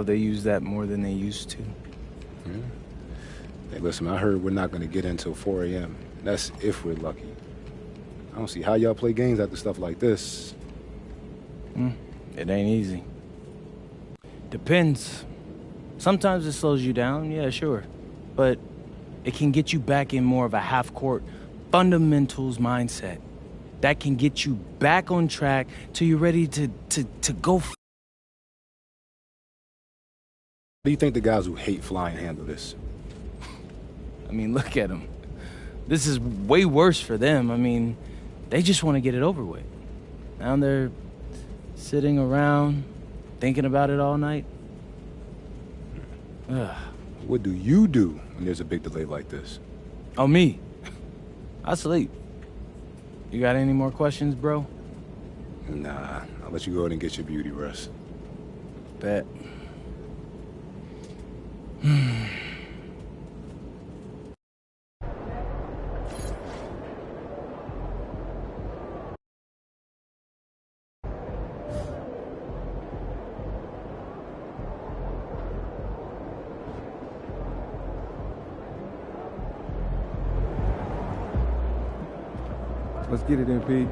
They use that more than they used to. Yeah. Hey, listen, I heard we're not going to get in until 4 a.m. That's if we're lucky. I don't see how y'all play games after stuff like this. It ain't easy. Depends. Sometimes it slows you down, yeah, sure. But it can get you back in more of a half-court fundamentals mindset. That can get you back on track till you're ready to go. How do you think the guys who hate flying handle this? I mean, look at them. This is way worse for them. I mean, they just want to get it over with. Now they're sitting around thinking about it all night. Ugh. What do you do when there's a big delay like this? Oh, me? I sleep. You got any more questions, bro? Nah, I'll let you go ahead and get your beauty rest. Bet. Let's get it, MP.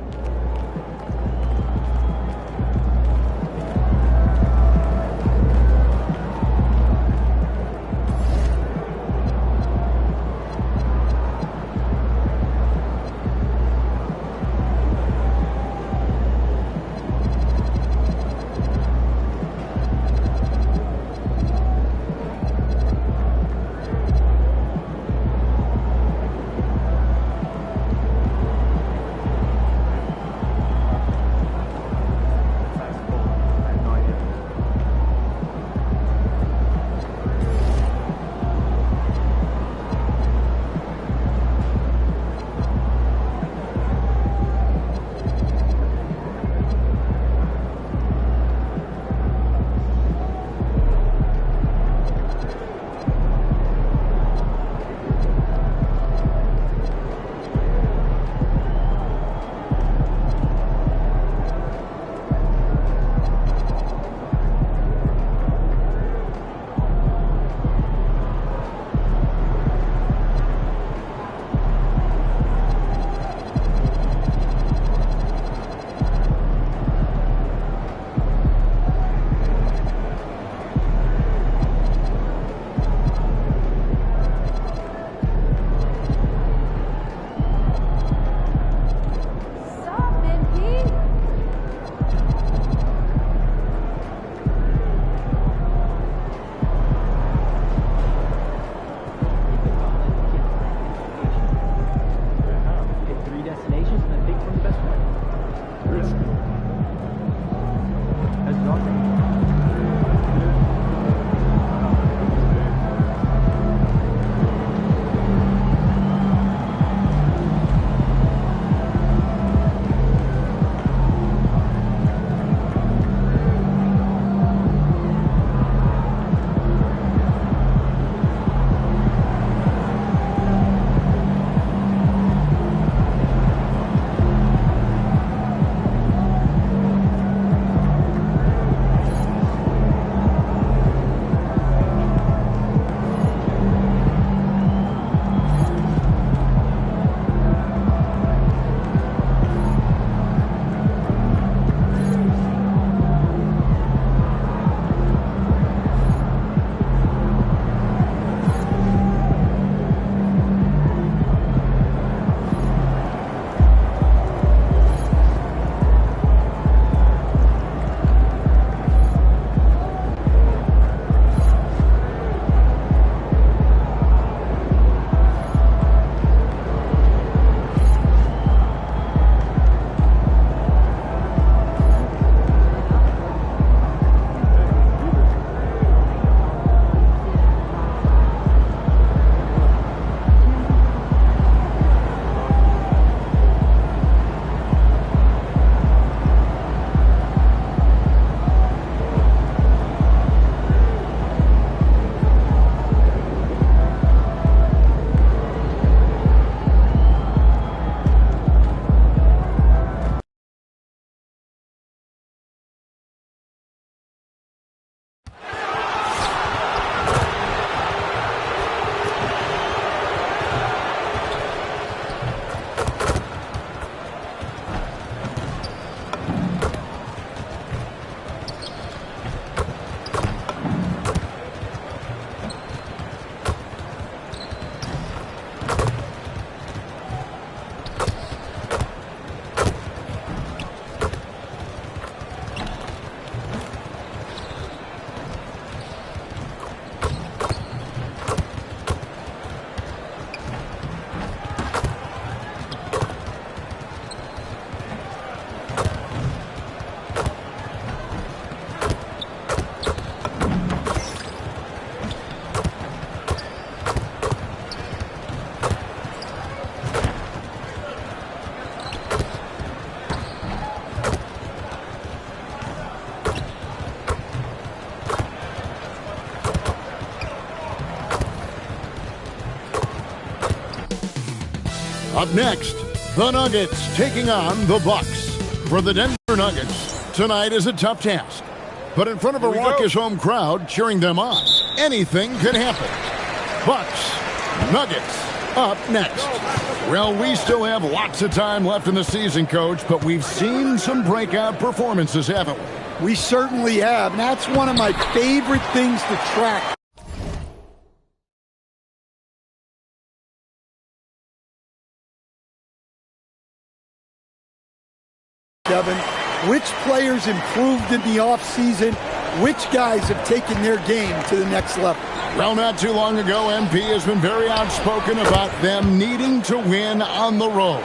Up next, the Nuggets taking on the Bucks. For the Denver Nuggets, tonight is a tough task. But in front of a raucous home crowd cheering them on, anything could happen. Bucks, Nuggets, up next. Well, we still have lots of time left in the season, Coach, but we've seen some breakout performances, haven't we? We certainly have, and that's one of my favorite things to track. Kevin, which players improved in the offseason? Which guys have taken their game to the next level? Well, not too long ago, MP has been very outspoken about them needing to win on the road.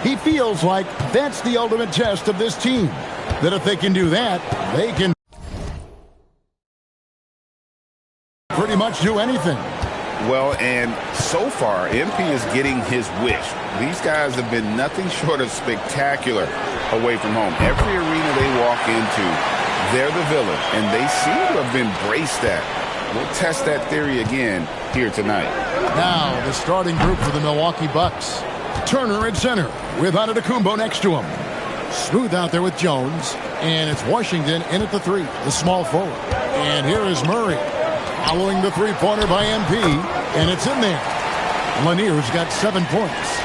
He feels like that's the ultimate test of this team. That if they can do that, they can pretty much do anything. Well, and so far, MP is getting his wish. These guys have been nothing short of spectacular away from home. Every arena they walk into, they're the villain, and they seem to have embraced that. We'll test that theory again here tonight. Now, the starting group for the Milwaukee Bucks. Turner at center with Antetokounmpo next to him. Smooth out there with Jones, and it's Washington in at the 3, the small forward. And here is Murray. Following the three-pointer by MP, and it's in there. Lanier's got 7 points.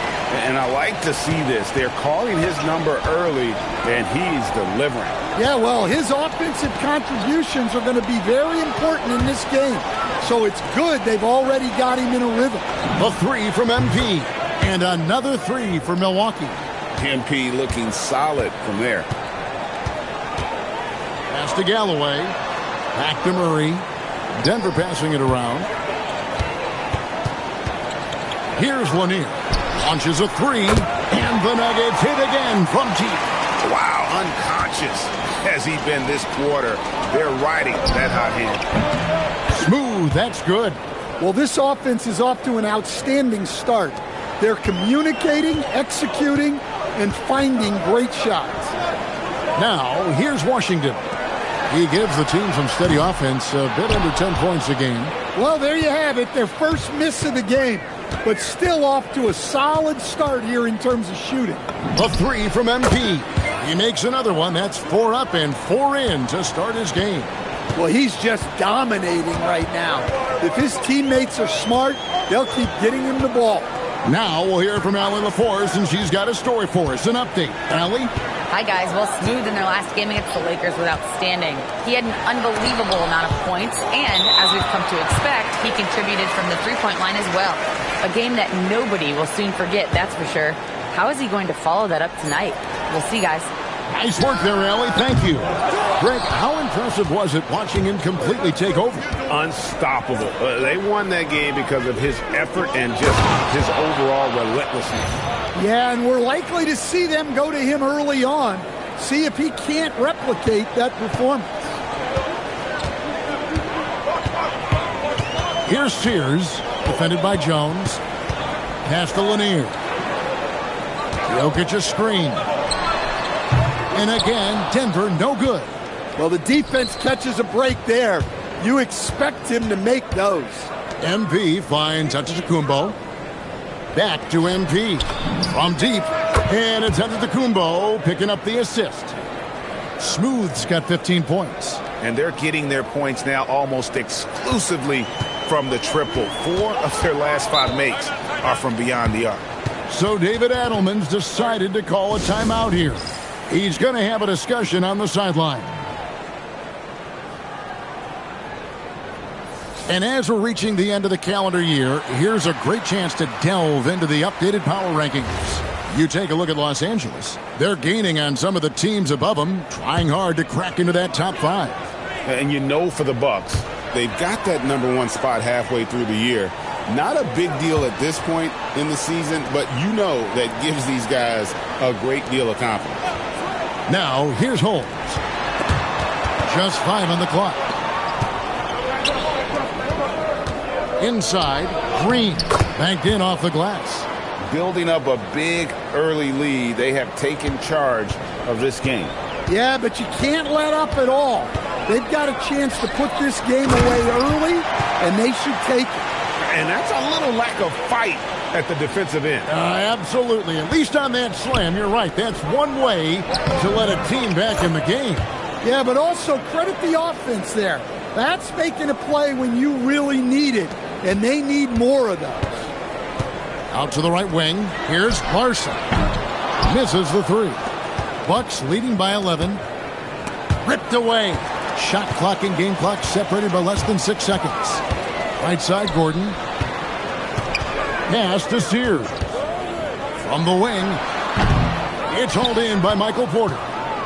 And I like to see this. They're calling his number early, and he's delivering. Yeah, well, his offensive contributions are going to be very important in this game. So it's good they've already got him in a rhythm. A 3 from MP, and another 3 for Milwaukee. MP looking solid from there. Pass to Galloway. Back to Murray. Denver passing it around. Here's Lanier. Launches a 3, and the Nuggets hit again from deep. Wow, unconscious has he been this quarter. They're riding that hot hand. Smooth, that's good. Well, this offense is off to an outstanding start. They're communicating, executing, and finding great shots. Now, here's Washington. He gives the team some steady offense, a bit under 10 points a game. Well, there you have it, their first miss of the game, but still off to a solid start here in terms of shooting. A 3 from MP. He makes another one. That's 4 up and 4 in to start his game. Well, he's just dominating right now. If his teammates are smart, they'll keep getting him the ball. Now we'll hear from Allie LaForce, and she's got a story for us. An update. Allie? Hi, guys. Well, Smooth in their last game against the Lakers was outstanding. He had an unbelievable amount of points, and as we've come to expect, he contributed from the three-point line as well. A game that nobody will soon forget, that's for sure. How is he going to follow that up tonight? We'll see, guys. Nice work there, Allie. Thank you. Greg, how impressive was it watching him completely take over? Unstoppable. They won that game because of his effort and just his overall relentlessness. Yeah, and we're likely to see them go to him early on, see if he can't replicate that performance. Here's Sears, defended by Jones. Pass to Lanier. Jokic a screen. And again, Denver no good. Well, the defense catches a break there. You expect him to make those. MP finds Antetokounmpo. Back to MP. From deep. And it's Antetokounmpo picking up the assist. Smooth's got 15 points. And they're getting their points now almost exclusively from the triple. 4 of their last 5 makes are from beyond the arc. So David Adelman's decided to call a timeout here. He's going to have a discussion on the sideline. And as we're reaching the end of the calendar year, here's a great chance to delve into the updated power rankings. You take a look at Los Angeles. They're gaining on some of the teams above them, trying hard to crack into that top 5. And you know for the Bucks, they've got that number 1 spot halfway through the year. Not a big deal at this point in the season, but you know that gives these guys a great deal of confidence. Now, here's Holmes. Just 5 on the clock. Inside, Green. Banked in off the glass. Building up a big early lead. They have taken charge of this game. Yeah, but you can't let up at all. They've got a chance to put this game away early, and they should take it. And that's a little lack of fight at the defensive end. Absolutely. At least on that slam, you're right. That's one way to let a team back in the game. Yeah, but also credit the offense there. That's making a play when you really need it, and they need more of those. Out to the right wing. Here's Larson. Misses the three. Bucks leading by 11. Ripped away. Shot clock and game clock separated by less than 6 seconds. Right side, Gordon. Pass to Sears. From the wing. It's hauled in by Michael Porter.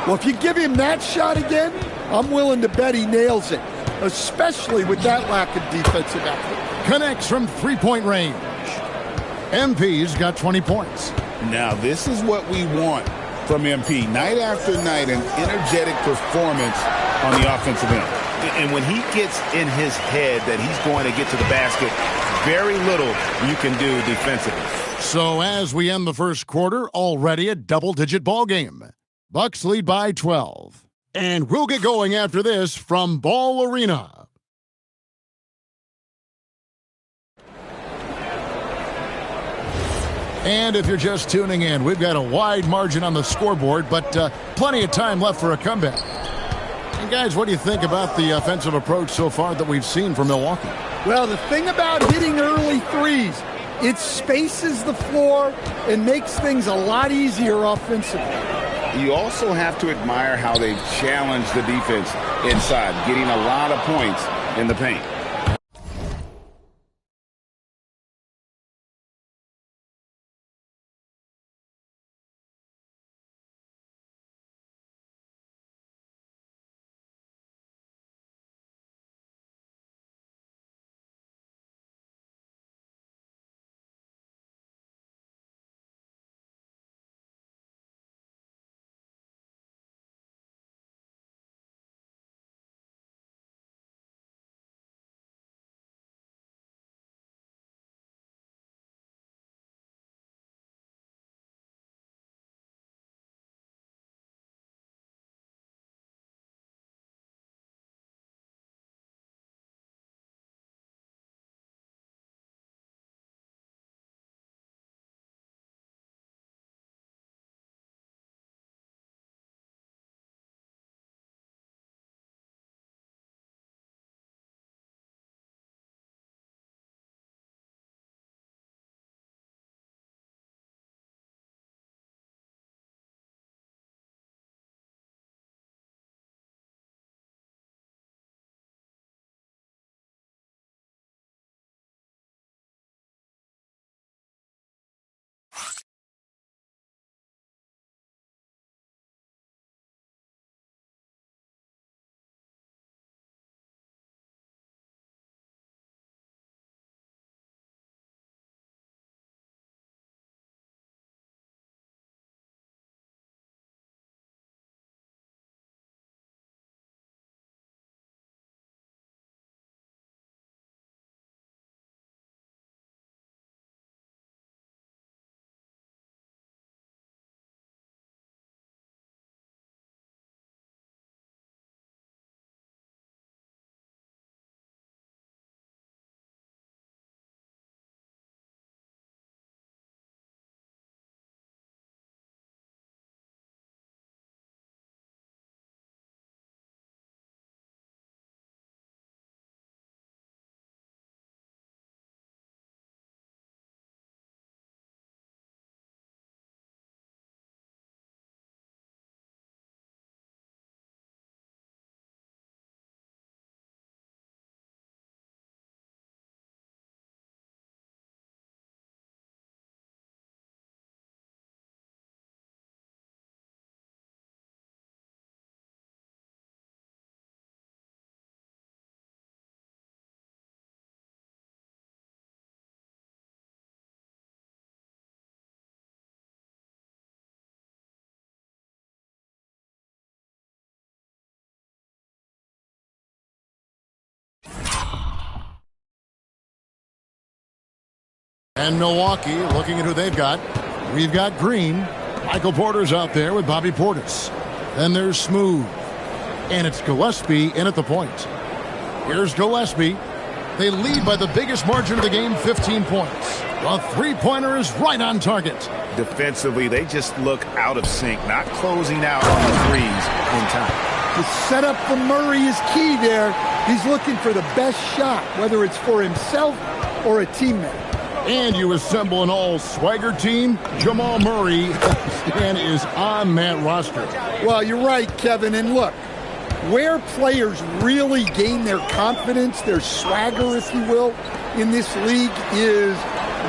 Well, if you give him that shot again, I'm willing to bet he nails it, especially with that lack of defensive effort. Connects from three-point range. MP's got 20 points. Now, this is what we want from MP. Night after night, an energetic performance on the offensive end. And when he gets in his head that he's going to get to the basket, very little you can do defensively. So as we end the first quarter, already a double-digit ball game. Bucks lead by 12. And we'll get going after this from Ball Arena. And if you're just tuning in, we've got a wide margin on the scoreboard, but plenty of time left for a comeback. And guys, what do you think about the offensive approach so far that we've seen from Milwaukee? Well, the thing about hitting early threes, it spaces the floor and makes things a lot easier offensively. You also have to admire how they've challenged the defense inside, getting a lot of points in the paint. And Milwaukee, looking at who they've got. We've got Green. Michael Porter's out there with Bobby Portis. Then there's Smooth. And it's Gillespie in at the point. Here's Gillespie. They lead by the biggest margin of the game, 15 points. The three-pointer is right on target. Defensively, they just look out of sync, not closing out on the threes in time. The setup for Murray is key there. He's looking for the best shot, whether it's for himself or a teammate. And you assemble an all-swagger team. Jamal Murray is on that roster. Well, you're right, Kevin. And look, where players really gain their confidence, their swagger, if you will, in this league is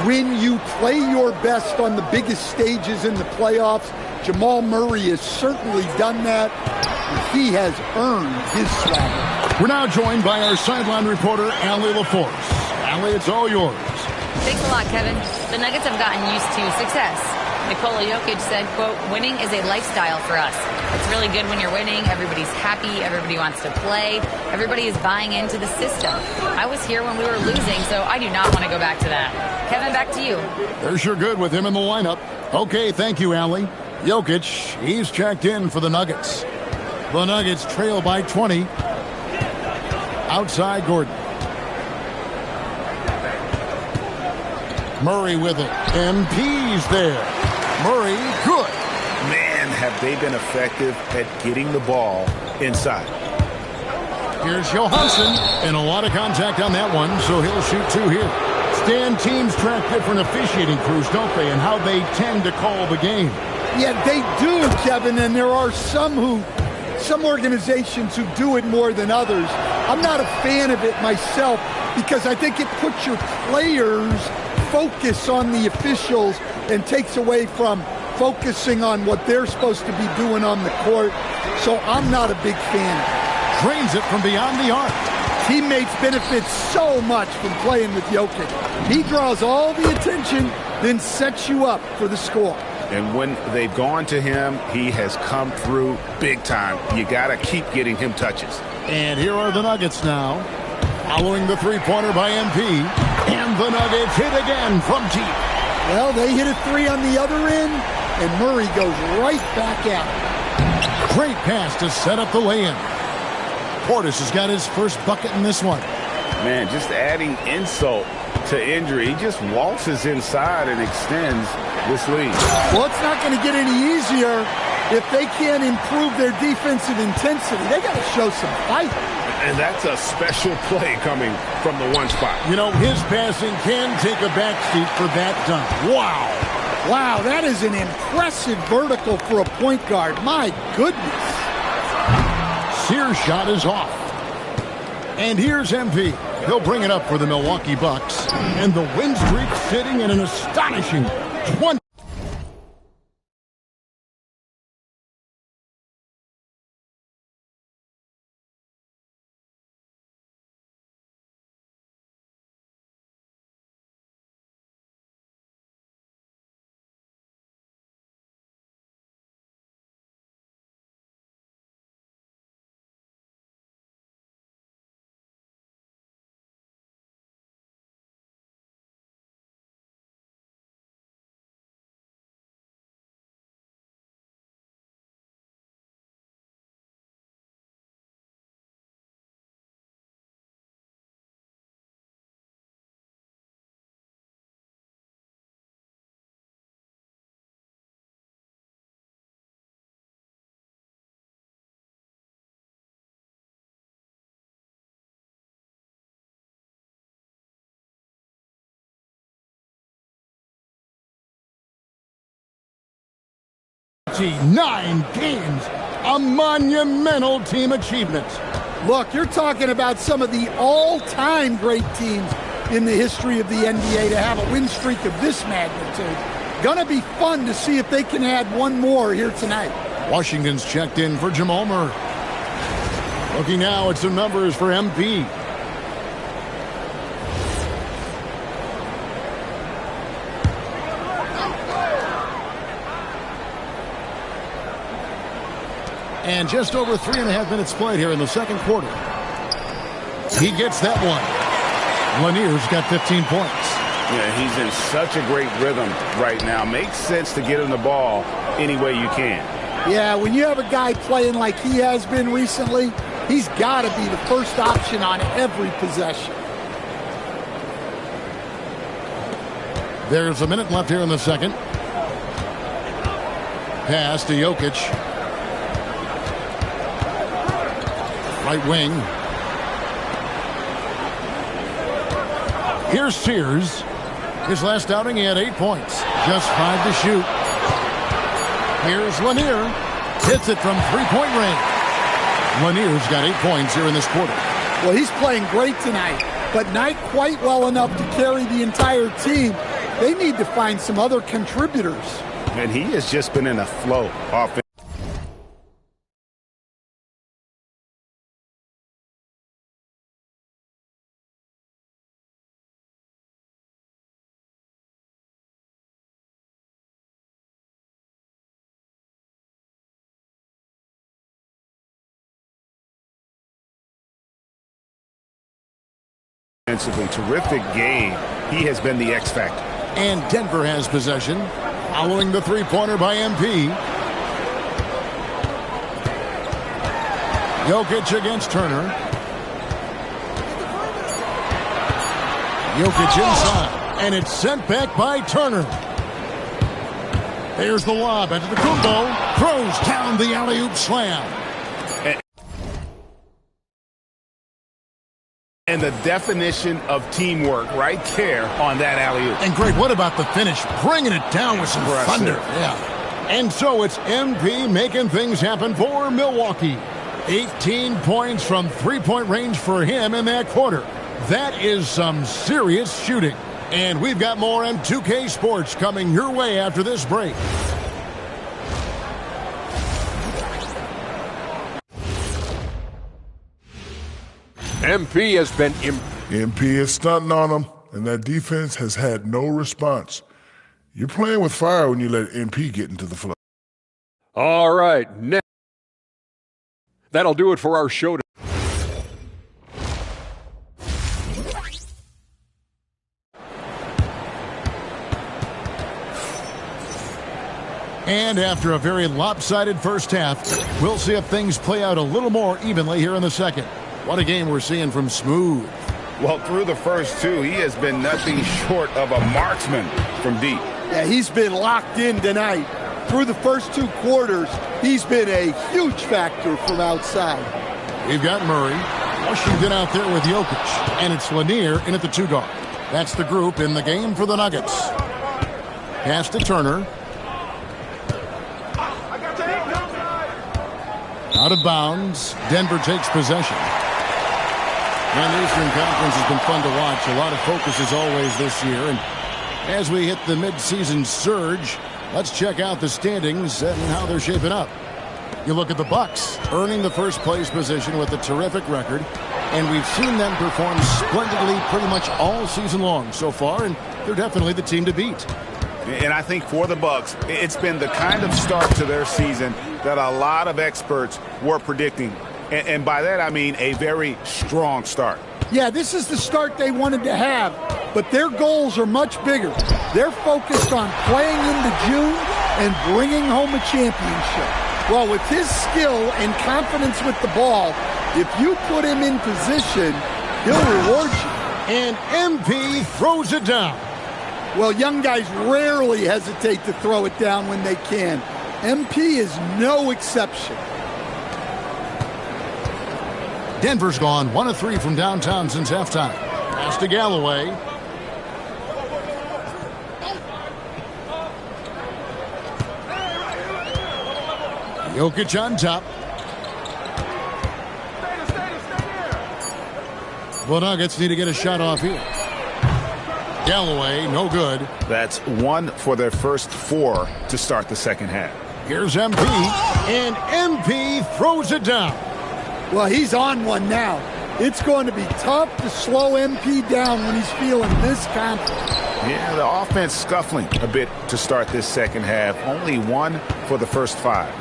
when you play your best on the biggest stages in the playoffs. Jamal Murray has certainly done that. He has earned his swagger. We're now joined by our sideline reporter, Allie LaForce. Allie, it's all yours. Thanks a lot, Kevin. The Nuggets have gotten used to success. Nikola Jokic said, quote, winning is a lifestyle for us. It's really good when you're winning. Everybody's happy. Everybody wants to play. Everybody is buying into the system. I was here when we were losing, so I do not want to go back to that. Kevin, back to you. They're sure good with him in the lineup. Okay, thank you, Allie. Jokic, he's checked in for the Nuggets. The Nuggets trail by 20. Outside Gordon. Murray with it. MP's there. Murray, good. Man, have they been effective at getting the ball inside. Here's Johansson, and a lot of contact on that one, so he'll shoot two here. Stan, teams track different officiating crews, don't they, and how they tend to call the game. Yeah, they do, Kevin, and there are some organizations who do it more than others. I'm not a fan of it myself because I think it puts your players' focus on the officials and takes away from focusing on what they're supposed to be doing on the court. So I'm not a big fan of it. Drains it from beyond the arc. Teammates benefit so much from playing with Jokic. He draws all the attention, then sets you up for the score. And when they've gone to him, he has come through big time. You got to keep getting him touches. And here are the Nuggets now. Following the three-pointer by MP. And the Nuggets hit again from deep. Well, they hit a three on the other end, and Murray goes right back out. Great pass to set up the lay-in. Portis has got his first bucket in this one. Man, just adding insult to injury. He just waltzes inside and extends this lead. Well, it's not going to get any easier if they can't improve their defensive intensity. They got to show some fight. And that's a special play coming from the one spot. You know, his passing can take a backseat for that dunk. Wow. Wow, that is an impressive vertical for a point guard. My goodness. Sears' shot is off. And here's MP. He'll bring it up for the Milwaukee Bucks. And the win streak sitting in an astonishing 20. Nine games, a monumental team achievement. Look, you're talking about some of the all-time great teams in the history of the NBA to have a win streak of this magnitude. Gonna be fun to see if they can add one more here tonight. Washington's checked in for Jamal Murray. Looking now at some numbers for MP. And just over 3.5 minutes played here in the second quarter. He gets that one. Lanier's got 15 points. Yeah, he's in such a great rhythm right now. Makes sense to get him the ball any way you can. Yeah, when you have a guy playing like he has been recently, he's got to be the first option on every possession. There's a minute left here in the second. Pass to Jokic. Right wing. Here's Sears. His last outing, he had 8 points. Just 5 to shoot. Here's Lanier. Hits it from three-point range. Lanier's got 8 points here in this quarter. Well, he's playing great tonight, but not quite well enough to carry the entire team. They need to find some other contributors. And he has just been in a flow offense. Terrific game. He has been the X factor. And Denver has possession. Following the three-pointer by MP. Jokic against Turner. Jokic inside. And it's sent back by Turner. There's the lob. Antetokounmpo throws down the alley-oop slam. And the definition of teamwork right there on that alley-oop. And Greg, what about the finish? Bringing it down with some thunder. Yeah. And so it's MP making things happen for Milwaukee. 18 points from three-point range for him in that quarter. That is some serious shooting. And we've got more M2K Sports coming your way after this break. MP has been MP is stunting on them, and that defense has had no response. You're playing with fire when you let MP get into the flow. All right, next. That'll do it for our show. And after a very lopsided first half, we'll see if things play out a little more evenly here in the second. What a game we're seeing from Smooth. Well, through the first two, he has been nothing short of a marksman from deep. Yeah, he's been locked in tonight. Through the first 2 quarters, he's been a huge factor from outside. We've got Murray. Washington out there with Jokic. And it's Lanier in at the 2 guard. That's the group in the game for the Nuggets. Pass to Turner. Out of bounds. Denver takes possession. And the Eastern Conference has been fun to watch. A lot of focus as always this year. And as we hit the midseason surge, let's check out the standings and how they're shaping up. You look at the Bucks, earning the first place position with a terrific record. And we've seen them perform splendidly pretty much all season long so far. And they're definitely the team to beat. And I think for the Bucks, it's been the kind of start to their season that a lot of experts were predicting. And by that, I mean a very strong start. Yeah, this is the start they wanted to have, but their goals are much bigger. They're focused on playing into June and bringing home a championship. Well, with his skill and confidence with the ball, if you put him in position, he'll reward you. And MP throws it down. Well, young guys rarely hesitate to throw it down when they can. MP is no exception. Denver's gone 1 of 3 from downtown since halftime. Pass to Galloway. Jokic on top. The Nuggets need to get a shot off here. Galloway, no good. That's 1 for their first 4 to start the second half. Here's MP, and MP throws it down. Well, he's on one now. It's going to be tough to slow MP down when he's feeling this confident. Yeah, the offense scuffling a bit to start this second half. Only 1 for the first 5.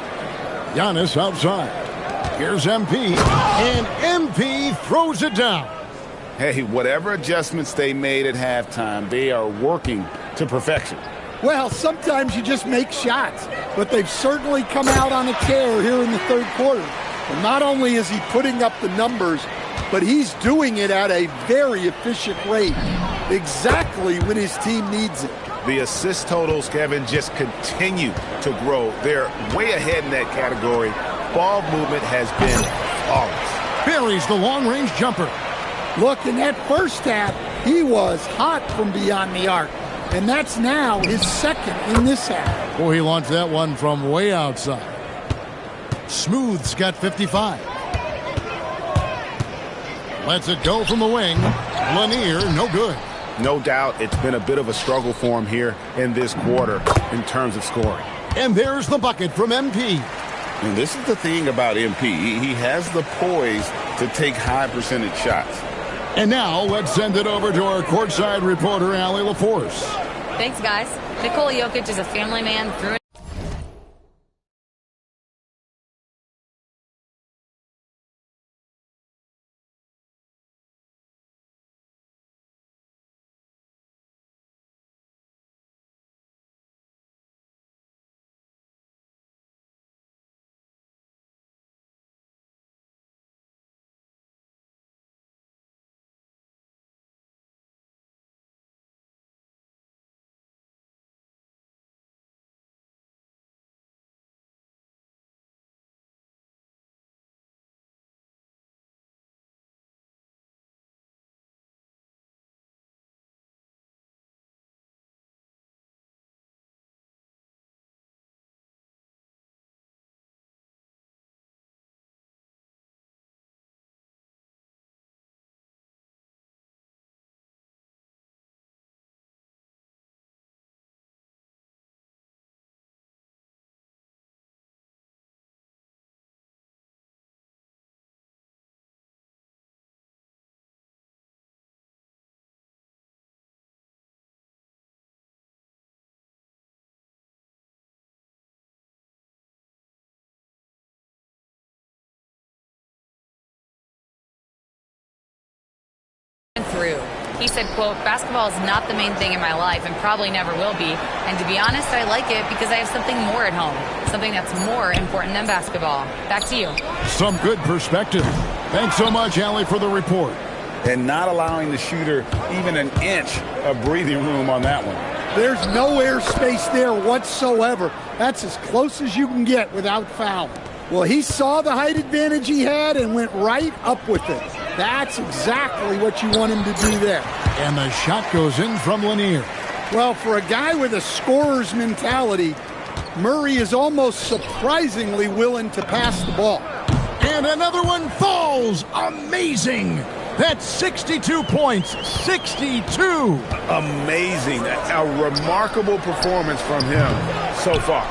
Giannis outside. Here's MP, and MP throws it down. Hey, whatever adjustments they made at halftime, they are working to perfection. Well, sometimes you just make shots, but they've certainly come out on a tear here in the third quarter. And not only is he putting up the numbers, but he's doing it at a very efficient rate, exactly when his team needs it. The assist totals, Kevin, just continue to grow. They're way ahead in that category. Ball movement has been flawless. Buries the long-range jumper. Look, in that first half, he was hot from beyond the arc. And that's now his second in this half. Boy, he launched that one from way outside. Smooth's got 55. Lets it go from the wing. Lanier, no good. No doubt it's been a bit of a struggle for him here in this quarter in terms of scoring. And there's the bucket from MP. And this is the thing about MP. He has the poise to take high percentage shots. And now let's send it over to our courtside reporter, Allie LaForce. Thanks, guys. Nikola Jokic is a family man through through. He said, quote, "Basketball is not the main thing in my life and probably never will be. And to be honest, I like it because I have something more at home, something that's more important than basketball." Back to you. Some good perspective. Thanks so much, Allie, for the report. And not allowing the shooter even an inch of breathing room on that one. There's no airspace there whatsoever. That's as close as you can get without foul. Well, he saw the height advantage he had and went right up with it. That's exactly what you want him to do there. And the shot goes in from Lanier. Well, for a guy with a scorer's mentality, Murray is almost surprisingly willing to pass the ball. And another one falls. Amazing. That's 62 points. 62. Amazing. A remarkable performance from him so far.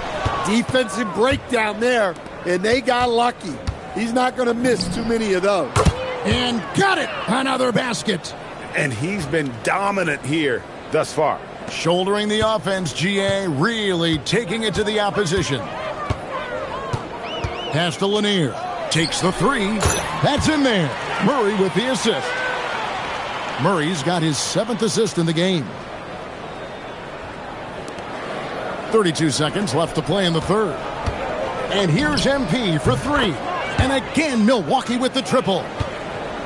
Defensive breakdown there, and they got lucky. He's not going to miss too many of those. And got it. Another basket. And he's been dominant here thus far. Shouldering the offense, GA really taking it to the opposition. Pass to Lanier. Takes the three. That's in there. Murray with the assist. Murray's got his 7th assist in the game. 32 seconds left to play in the third. And here's MP for three. And again, Milwaukee with the triple.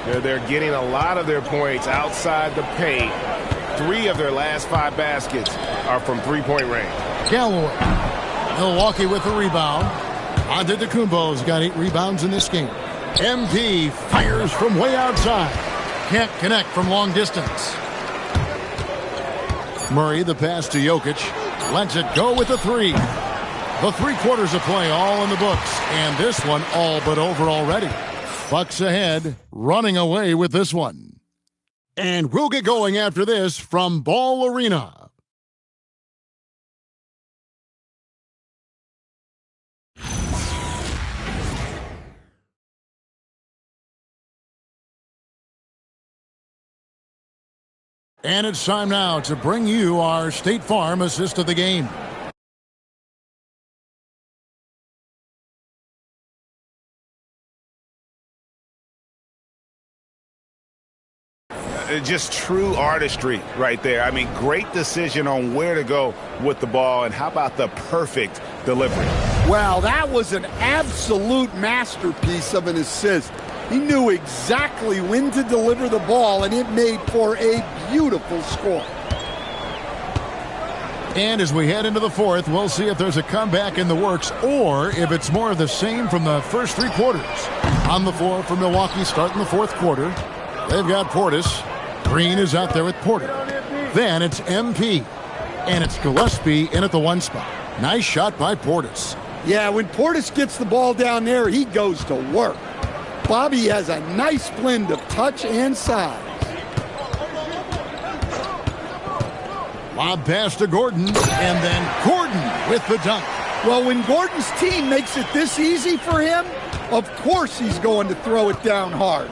They're getting a lot of their points outside the paint. 3 of their last 5 baskets are from three-point range. Galloway. Milwaukee with the rebound. Antetokounmpo's got 8 rebounds in this game. MP fires from way outside. Can't connect from long distance. Murray, the pass to Jokic. Lets it go with the three. The 3 quarters of play all in the books. And this one all but over already. Bucks ahead, running away with this one. And we'll get going after this from Ball Arena. And it's time now to bring you our State Farm assist of the game. Just true artistry right there. I mean, great decision on where to go with the ball, and how about the perfect delivery? Well, that was an absolute masterpiece of an assist. He knew exactly when to deliver the ball, and it made for a beautiful score. And as we head into the fourth, we'll see if there's a comeback in the works or if it's more of the same from the first three quarters. On the floor for Milwaukee starting the fourth quarter, they've got Portis. Green is out there with Porter. Then it's MP. And it's Gillespie in at the one spot. Nice shot by Portis. Yeah, when Portis gets the ball down there, he goes to work. Bobby has a nice blend of touch and size. Lob pass to Gordon, and then Gordon with the dunk. Well, when Gordon's team makes it this easy for him, of course he's going to throw it down hard.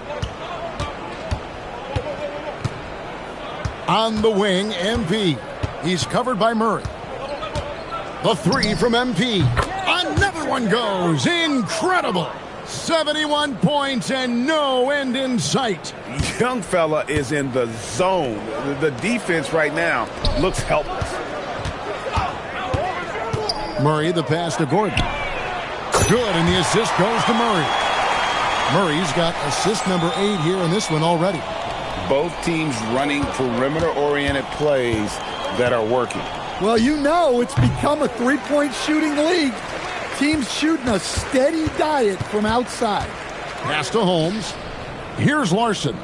On the wing, MP. He's covered by Murray. The three from MP. Another one goes. Incredible. 71 points and no end in sight. Young fella is in the zone. The defense right now looks helpless. Murray, the pass to Gordon. Good, and the assist goes to Murray. Murray's got assist number 8 here in this one already. Both teams running perimeter-oriented plays that are working. Well, you know it's become a three-point shooting league. Teams shooting a steady diet from outside. Pass to Holmes. Here's Larson.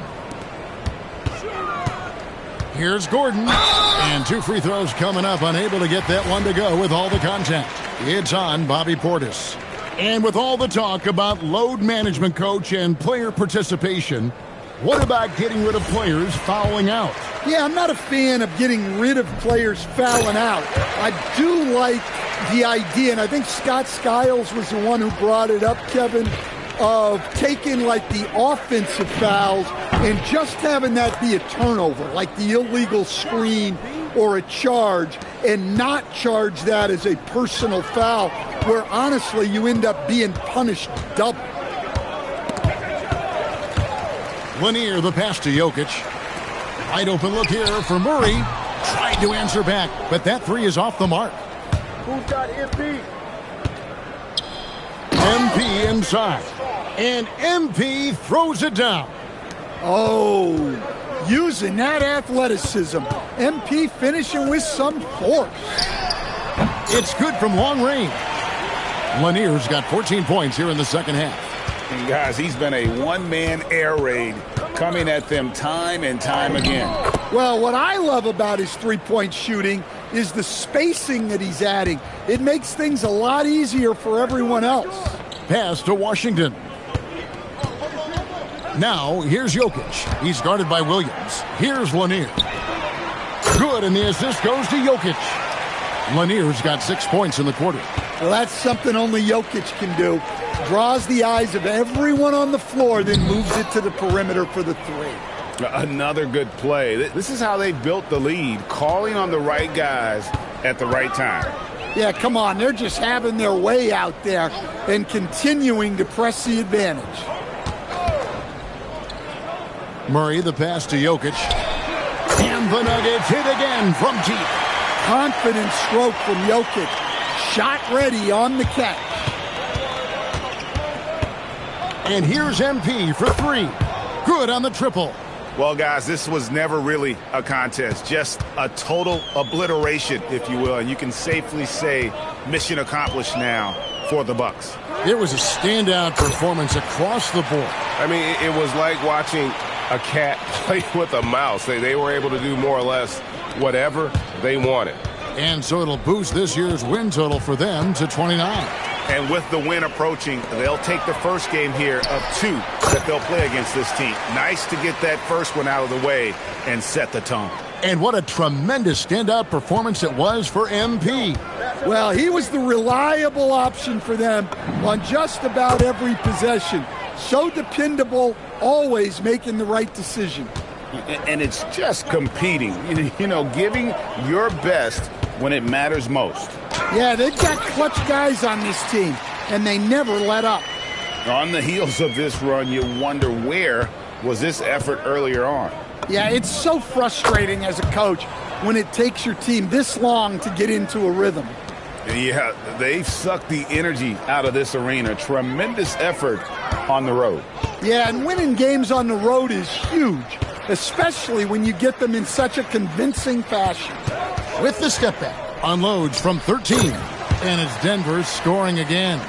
Here's Gordon. And 2 free throws coming up. Unable to get that one to go with all the contact. It's on Bobby Portis. And with all the talk about load management, coach, and player participation, what about getting rid of players fouling out? Yeah, I'm not a fan of getting rid of players fouling out. I do like the idea, and I think Scott Skiles was the one who brought it up, Kevin, of taking like the offensive fouls and just having that be a turnover, like the illegal screen or a charge, and not charge that as a personal foul, where honestly you end up being punished double. Lanier, the pass to Jokic. Wide open look here for Murray. Tried to answer back, but that three is off the mark. Who's got MP? MP inside. And MP throws it down. Oh, using that athleticism. MP finishing with some force. It's good from long range. Lanier's got 14 points here in the second half. And guys, he's been a one-man air raid coming at them time and time again. Well, what I love about his three-point shooting is the spacing that he's adding. It makes things a lot easier for everyone else. Pass to Washington. Now, here's Jokic. He's guarded by Williams. Here's Lanier. Good, and the assist goes to Jokic. Lanier's got 6 points in the quarter. Well, that's something only Jokic can do. Draws the eyes of everyone on the floor, then moves it to the perimeter for the three. Another good play. This is how they built the lead, calling on the right guys at the right time. Yeah, come on. They're just having their way out there and continuing to press the advantage. Murray, the pass to Jokic. And the Nuggets hit again from deep. Confident stroke from Jokic. Shot ready on the catch. And here's MP for 3. Good on the triple. Well, guys, this was never really a contest, just a total obliteration, if you will. And you can safely say mission accomplished now for the Bucks. It was a standout performance across the board. I mean, it was like watching a cat play with a mouse. They were able to do more or less whatever they wanted. And so it'll boost this year's win total for them to 29. And with the win approaching, they'll take the first game here of 2 that they'll play against this team. Nice to get that first one out of the way and set the tone. And what a tremendous standout performance it was for MP. Well, he was the reliable option for them on just about every possession. So dependable, always making the right decision. And it's just competing, you know, giving your best when it matters most. Yeah, they've got clutch guys on this team, and they never let up. On the heels of this run, you wonder where was this effort earlier on? Yeah, it's so frustrating as a coach when it takes your team this long to get into a rhythm. Yeah, they've sucked the energy out of this arena. Tremendous effort on the road. Yeah, and winning games on the road is huge, especially when you get them in such a convincing fashion. With the step back, Unloads from 13. And it's Denver scoring again.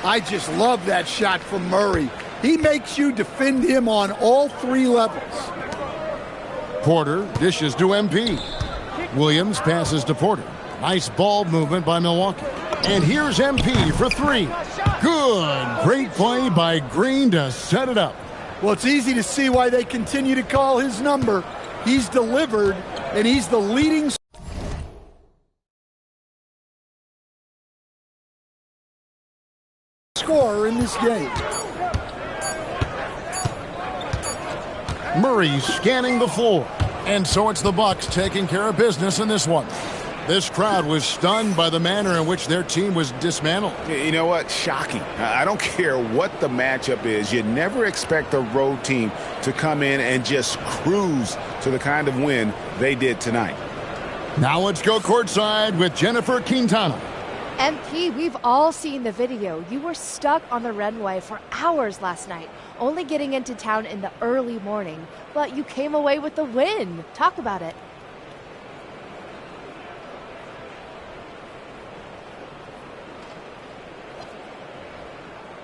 I just love that shot from Murray. He makes you defend him on all 3 levels. Porter dishes to MP. Williams passes to Porter. Nice ball movement by Milwaukee. And here's MP for 3. Good. Great play by Green to set it up. Well, it's easy to see why they continue to call his number. He's delivered, and he's the leading scorer in this game. Murray scanning the floor. And so it's the Bucks taking care of business in this one. This crowd was stunned by the manner in which their team was dismantled. You know what? Shocking. I don't care what the matchup is. You never expect a road team to come in and just cruise to the kind of win they did tonight. Now let's go courtside with Jennifer Quintana. MP, we've all seen the video. You were stuck on the runway for hours last night, only getting into town in the early morning. But you came away with the win. Talk about it.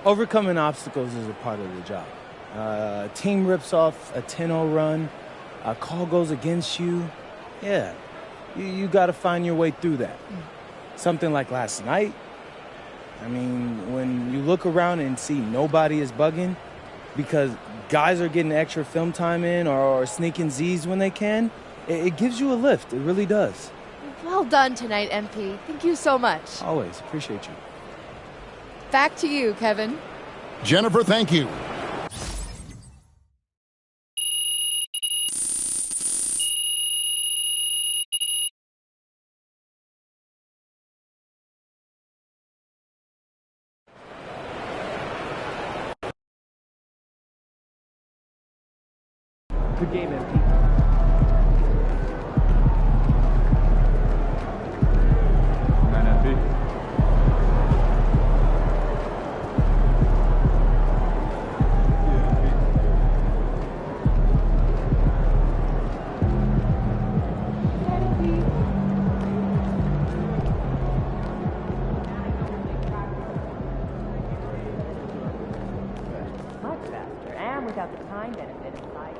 Overcoming obstacles is a part of the job. Team rips off a 10-0 run, a call goes against you. Yeah, you got to find your way through that. Something like last night, I mean, when you look around and see nobody is bugging because guys are getting extra film time in or sneaking Z's when they can, it gives you a lift. It really does. Well done tonight, MP. Thank you so much. Always. Appreciate you. Back to you, Kevin. Jennifer, thank you. Good game, MP. Much faster and without the time benefit of life.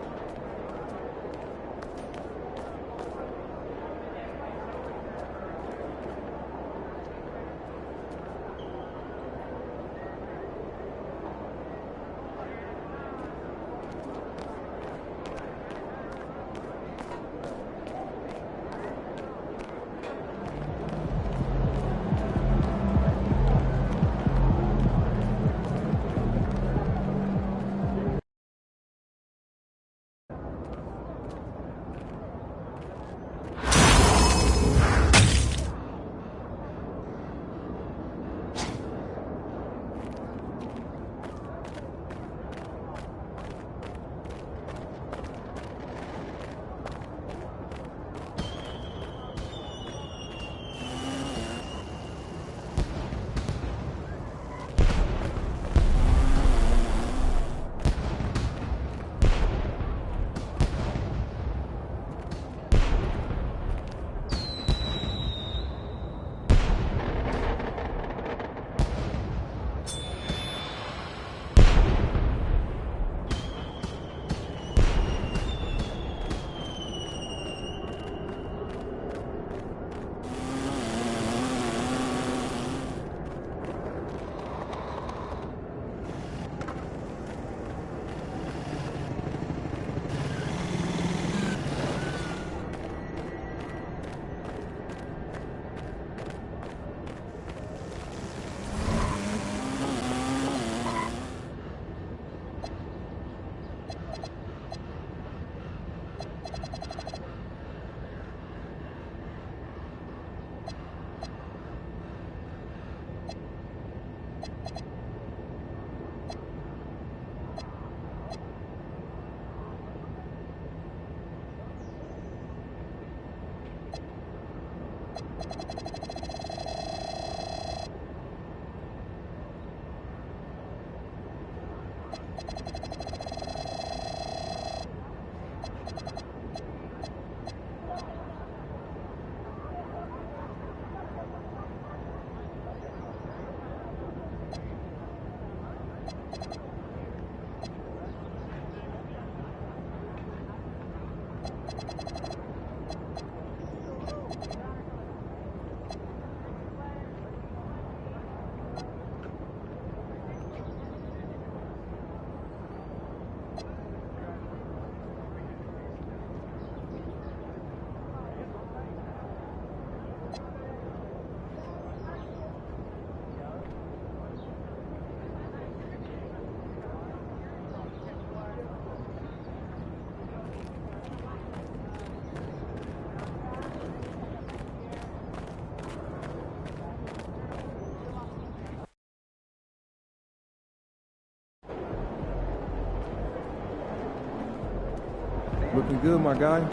Looking good, my guy.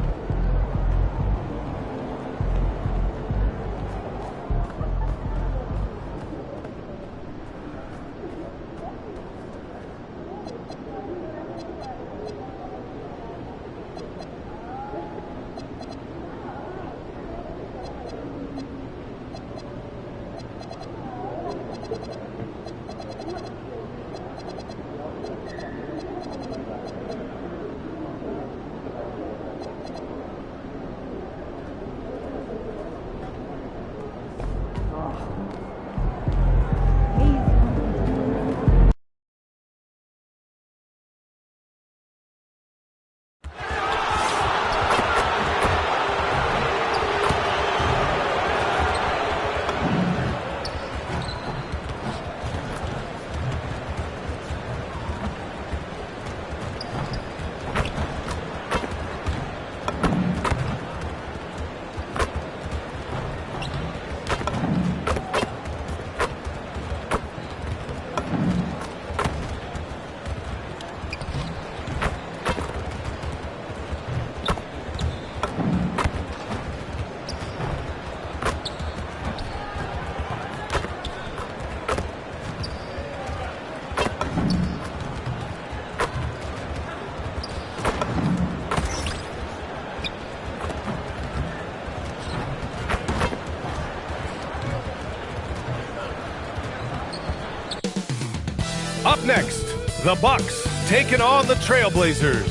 Up next, the Bucks taking on the Trailblazers.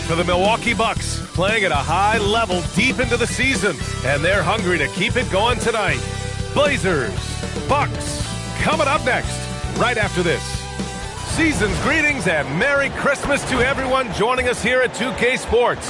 For the Milwaukee Bucks, playing at a high level deep into the season, and they're hungry to keep it going tonight. Blazers, Bucks, coming up next, right after this. Season's greetings and Merry Christmas to everyone joining us here at 2K Sports.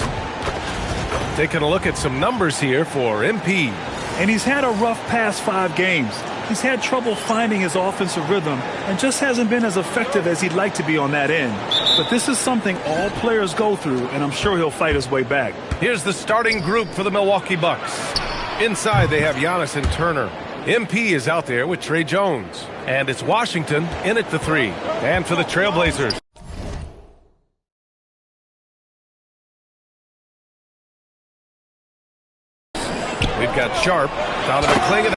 Taking a look at some numbers here for MP. And he's had a rough past 5 games. He's had trouble finding his offensive rhythm and just hasn't been as effective as he'd like to be on that end. But this is something all players go through, and I'm sure he'll fight his way back. Here's the starting group for the Milwaukee Bucks. Inside, they have Giannis and Turner. MP is out there with Trey Jones. And it's Washington in at the 3. And for the Trailblazers. We've got Sharp, Donovan Clingan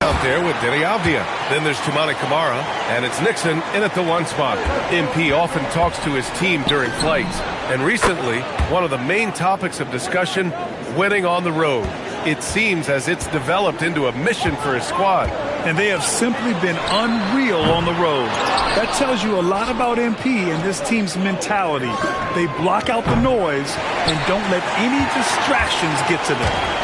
out there with Denny Avdia. Then there's Toumani Camara, and it's Nixon in at the 1 spot. MP often talks to his team during flights, and recently, one of the main topics of discussion, winning on the road. It seems as it's developed into a mission for his squad. And they have simply been unreal on the road. That tells you a lot about MP and this team's mentality. They block out the noise and don't let any distractions get to them.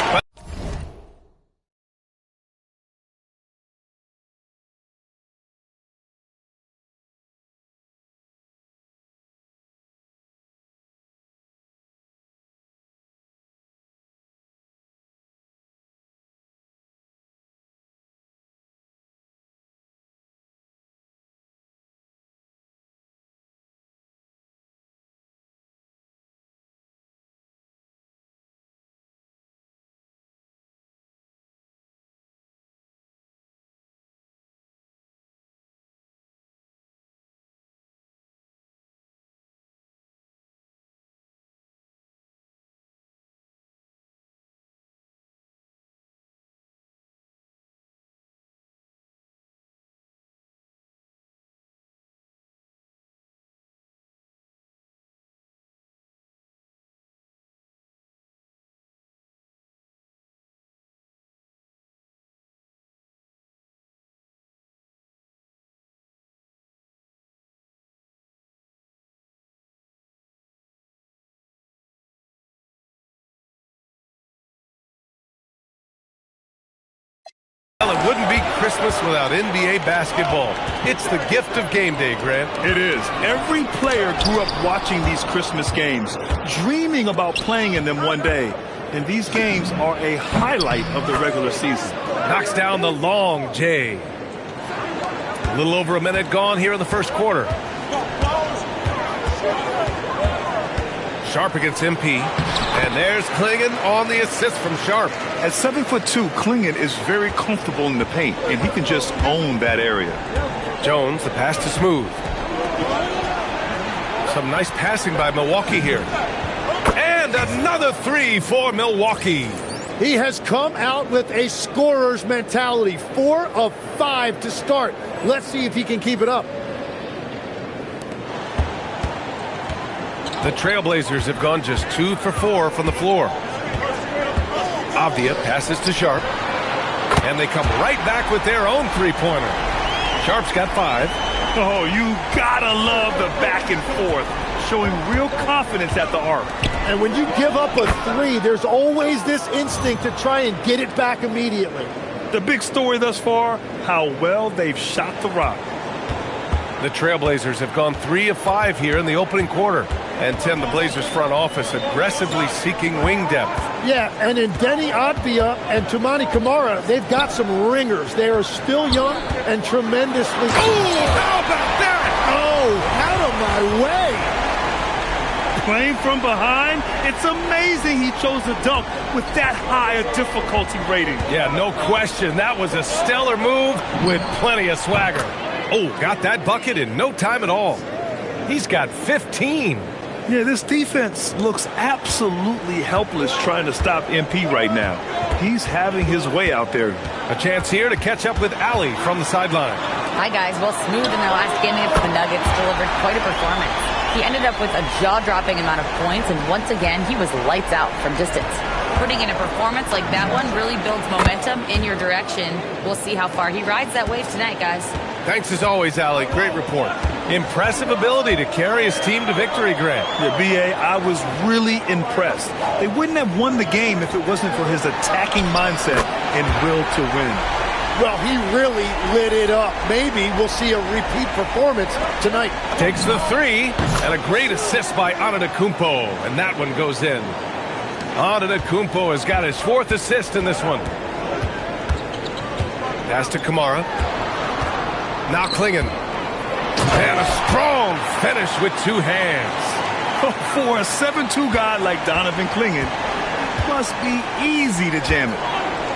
Well, it wouldn't be Christmas without NBA basketball. It's the gift of game day, Grant. It is. Every player grew up watching these Christmas games, dreaming about playing in them one day. And these games are a highlight of the regular season. Knocks down the long J. A little over a minute gone here in the first quarter. Sharp against MP. And there's Clingan on the assist from Sharp. At 7'2", Clingan is very comfortable in the paint, and he can just own that area. Jones, the pass to Smooth. Some nice passing by Milwaukee here. And another three for Milwaukee. He has come out with a scorer's mentality. 4 of 5 to start. Let's see if he can keep it up. The Trailblazers have gone just 2 for 4 from the floor. Avdia passes to Sharp. And they come right back with their own three-pointer. Sharp's got 5. Oh, you gotta love the back and forth, showing real confidence at the arc. And when you give up a 3, there's always this instinct to try and get it back immediately. The big story thus far, how well they've shot the rock. The Trailblazers have gone 3 of 5 here in the opening quarter. And Tim, the Blazers front office aggressively seeking wing depth. Yeah, and in Denny Avdia and Toumani Camara, they've got some ringers. They are still young and tremendously... Oh, how about that? Oh, out of my way. Playing from behind, it's amazing he chose to dunk with that high a difficulty rating. Yeah, no question. That was a stellar move with plenty of swagger. Oh, got that bucket in no time at all. He's got 15. Yeah, this defense looks absolutely helpless trying to stop MP right now. He's having his way out there. A chance here to catch up with Allie from the sideline. Hi, guys. Well, Smooth in their last game against the Nuggets delivered quite a performance. He ended up with a jaw-dropping amount of points, and once again, he was lights out from distance. Putting in a performance like that one really builds momentum in your direction. We'll see how far he rides that wave tonight, guys. Thanks as always, Allie. Great report. Impressive ability to carry his team to victory, Grant. Yeah, B.A., I was really impressed. They wouldn't have won the game if it wasn't for his attacking mindset and will to win. Well, he really lit it up. Maybe we'll see a repeat performance tonight. Takes the 3, and a great assist by Antetokounmpo, and that one goes in. Antetokounmpo has got his 4th assist in this one. Pass to Camara. Now Klingon. And a strong finish with 2 hands. For a 7'2" guy like Donovan Klingon, must be easy to jam it.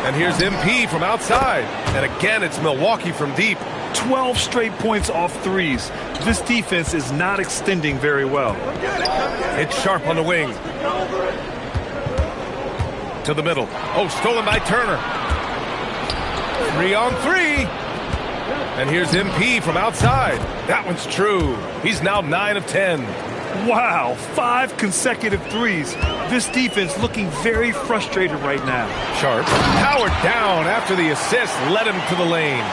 And here's MP from outside. And again, it's Milwaukee from deep. 12 straight points off threes. This defense is not extending very well. It's Sharp on the wing. To the middle. Oh, stolen by Turner. 3 on 3. And here's MP from outside. That one's true. He's now 9 of 10. Wow, 5 consecutive threes. This defense looking very frustrated right now. Sharp powered down after the assist led him to the lane.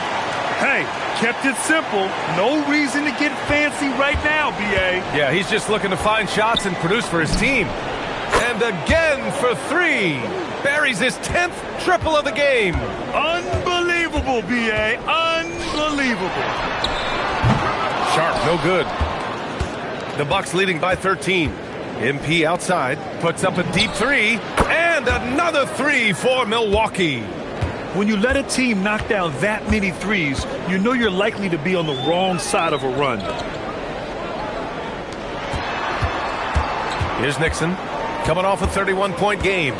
Hey, kept it simple. No reason to get fancy right now, B.A. Yeah, he's just looking to find shots and produce for his team. And again for 3. Buries his 10th triple of the game. Unbelievable, B.A. Unbelievable. Sharp, no good. The Bucks leading by 13. MP outside, puts up a deep 3, and another 3 for Milwaukee. When you let a team knock down that many threes, you know you're likely to be on the wrong side of a run. Here's Nixon, coming off a 31-point game.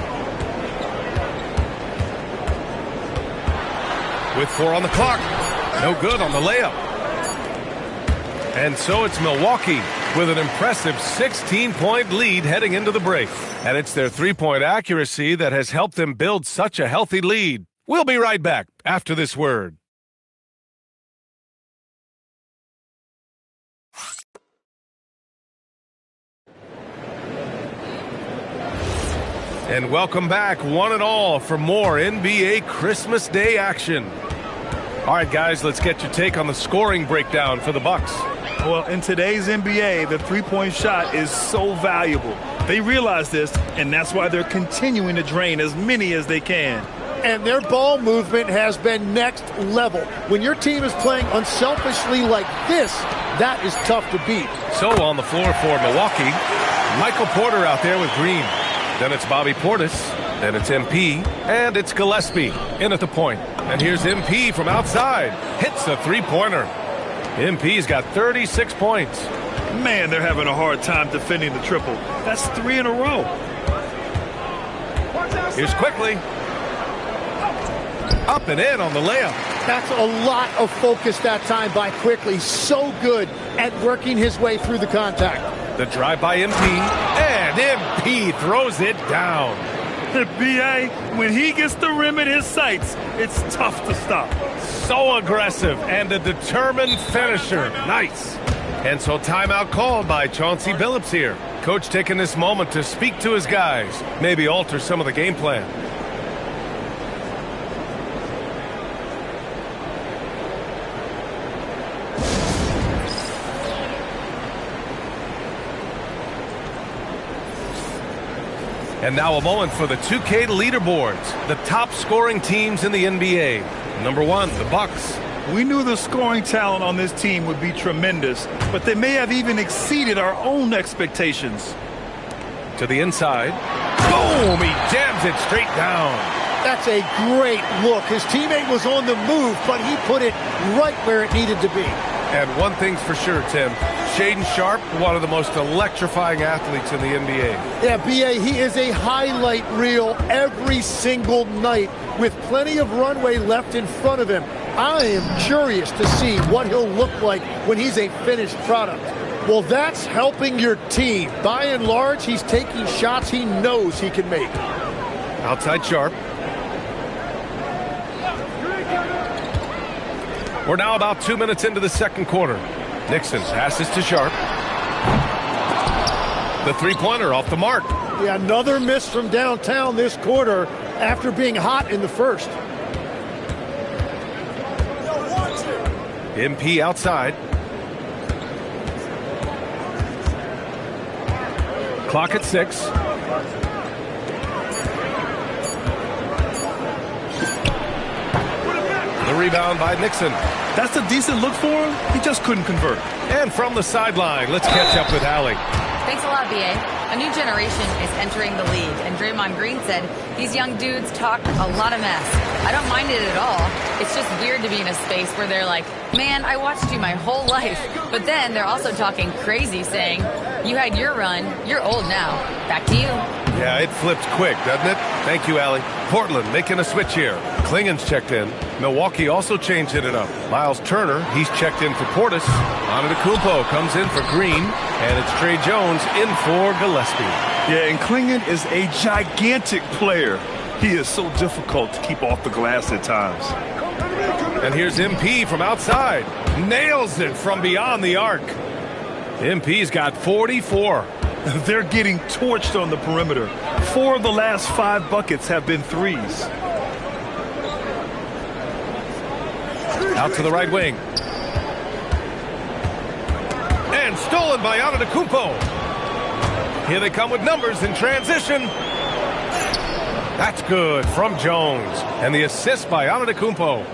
With 4 on the clock. No good on the layup. And so it's Milwaukee with an impressive 16-point lead heading into the break. And it's their three-point accuracy that has helped them build such a healthy lead. We'll be right back after this word. And welcome back, one and all, for more NBA Christmas Day action. All right, guys, let's get your take on the scoring breakdown for the Bucks. Well, in today's NBA, the three-point shot is so valuable. They realize this, and that's why they're continuing to drain as many as they can. And their ball movement has been next level. When your team is playing unselfishly like this, that is tough to beat. So on the floor for Milwaukee, Michael Porter out there with Green. Then it's Bobby Portis. Then it's MP. And it's Gillespie in at the point. And here's MP from outside. Hits a three-pointer. MP's got 36 points. Man, they're having a hard time defending the triple. That's 3 in a row. Here's Quickly. Up and in on the layup. That's a lot of focus that time by Quickly. So good at working his way through the contact. The drive by MP. And MP throws it down. B.A., when he gets the rim in his sights, it's tough to stop. So aggressive and a determined finisher. Nice. And so timeout called by Chauncey Billups here. Coach taking this moment to speak to his guys, maybe alter some of the game plan. And now a moment for the 2K leaderboards, the top scoring teams in the NBA. Number 1, the Bucks. We knew the scoring talent on this team would be tremendous, but they may have even exceeded our own expectations. To the inside. Boom! He jams it straight down. That's a great look. His teammate was on the move, but he put it right where it needed to be. And one thing's for sure, Tim. Shaedon Sharpe, one of the most electrifying athletes in the NBA. Yeah, B.A., he is a highlight reel every single night with plenty of runway left in front of him. I am curious to see what he'll look like when he's a finished product. Well, that's helping your team. By and large, he's taking shots he knows he can make. Outside Sharpe. We're now about 2 minutes into the second quarter. Nixon passes to Sharpe. The three-pointer off the mark. Yeah, another miss from downtown this quarter after being hot in the first. MP outside. Clock at 6. The rebound by Nixon. That's a decent look for him. He just couldn't convert. And from the sideline, let's catch up with Allie. Thanks a lot, B.A. A new generation is entering the league, and Draymond Green said these young dudes talk a lot of mess. I don't mind it at all. It's just weird to be in a space where they're like, man, I watched you my whole life. But then they're also talking crazy, saying, you had your run, you're old now. Back to you. Yeah, it flipped quick, doesn't it? Thank you, Allie. Portland making a switch here. Klingen's checked in. Milwaukee also changing it up. Miles Turner, he's checked in for Portis. Antetokounmpo comes in for Green. And it's Trey Jones in for Gillespie. Yeah, and Klingen is a gigantic player. He is so difficult to keep off the glass at times. And here's MP from outside. Nails it from beyond the arc. MP's got 44. They're getting torched on the perimeter. 4 of the last 5 buckets have been threes. Out to the right wing. And stolen by Antetokounmpo. Here they come with numbers in transition. That's good from Jones. And the assist by Antetokounmpo.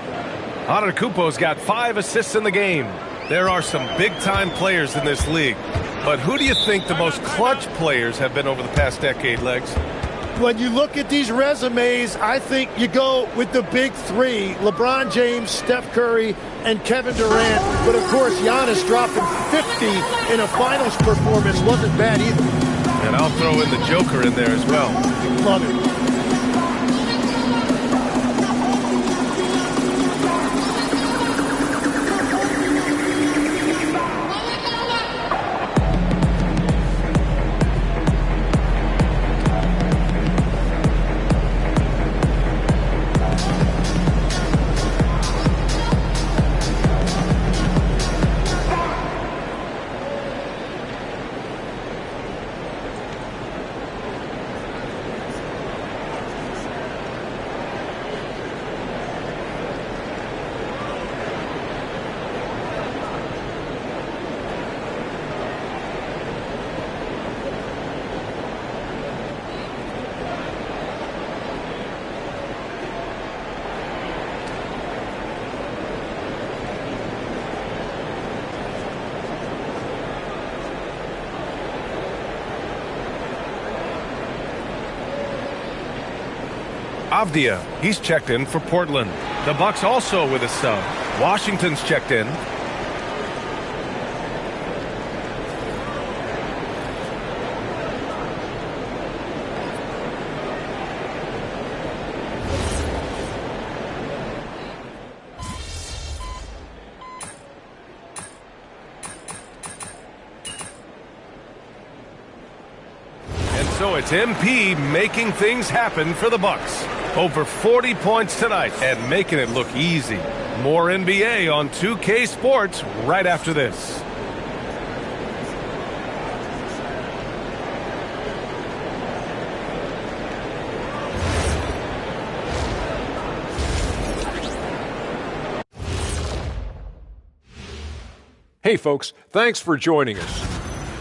Antetokounmpo's got 5 assists in the game. There are some big-time players in this league. But who do you think the most clutch players have been over the past decade, Legs? When you look at these resumes, I think you go with the big 3, LeBron James, Steph Curry, and Kevin Durant. But, of course, Giannis dropping 50 in a finals performance wasn't bad either. And I'll throw in the Joker in there as well. Love it. Avdia, he's checked in for Portland. The Bucks also with a sub. Washington's checked in. So it's MP making things happen for the Bucks. Over 40 points tonight and making it look easy. More NBA on 2K Sports right after this. Hey, folks, thanks for joining us.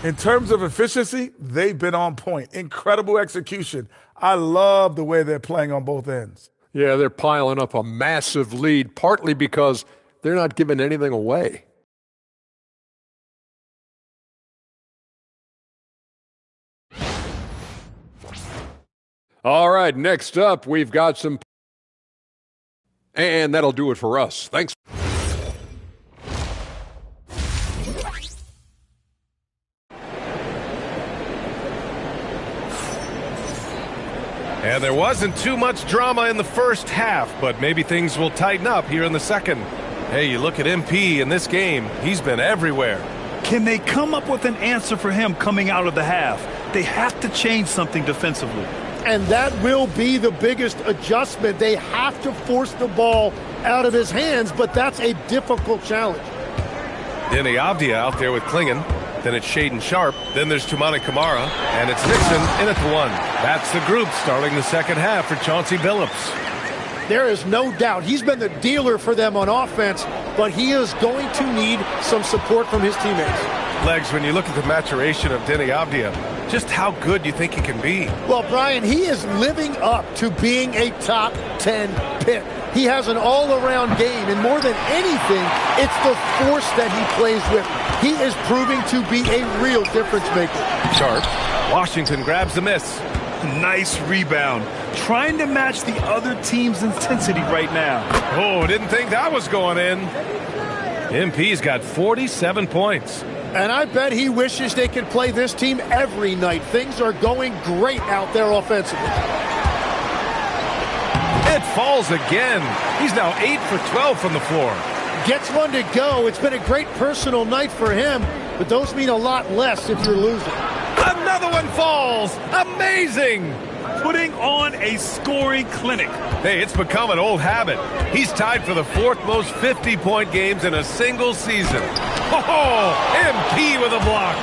In terms of efficiency, they've been on point. Incredible execution. I love the way they're playing on both ends. Yeah, they're piling up a massive lead, partly because they're not giving anything away. All right, next up, we've got some... And that'll do it for us. Thanks. And there wasn't too much drama in the first half, but maybe things will tighten up here in the second. Hey, you look at MP in this game, he's been everywhere. Can they come up with an answer for him coming out of the half? They have to change something defensively. And that will be the biggest adjustment. They have to force the ball out of his hands, but that's a difficult challenge. Denny Avdia out there with Klingon. Then it's Shaden Sharp. Then there's Toumani Camara. And it's Nixon in at the 1. That's the group starting the second half for Chauncey Billups. There is no doubt he's been the dealer for them on offense, but he is going to need some support from his teammates. Legs, when you look at the maturation of Denny Avdia, just how good do you think he can be? Well, Brian, he is living up to being a top 10 pick. He has an all-around game, and more than anything, it's the force that he plays with. He is proving to be a real difference maker. Sharp. Washington grabs the miss. Nice rebound. Trying to match the other team's intensity right now. Oh, didn't think that was going in. MP's got 47 points. And I bet he wishes they could play this team every night. Things are going great out there offensively. It falls again. He's now 8 for 12 from the floor. Gets one to go. It's been a great personal night for him, but those mean a lot less if you're losing. Another one falls. Amazing. Putting on a scoring clinic. Hey, it's become an old habit. He's tied for the 4th most 50-point games in a single season. Oh, MP with a block.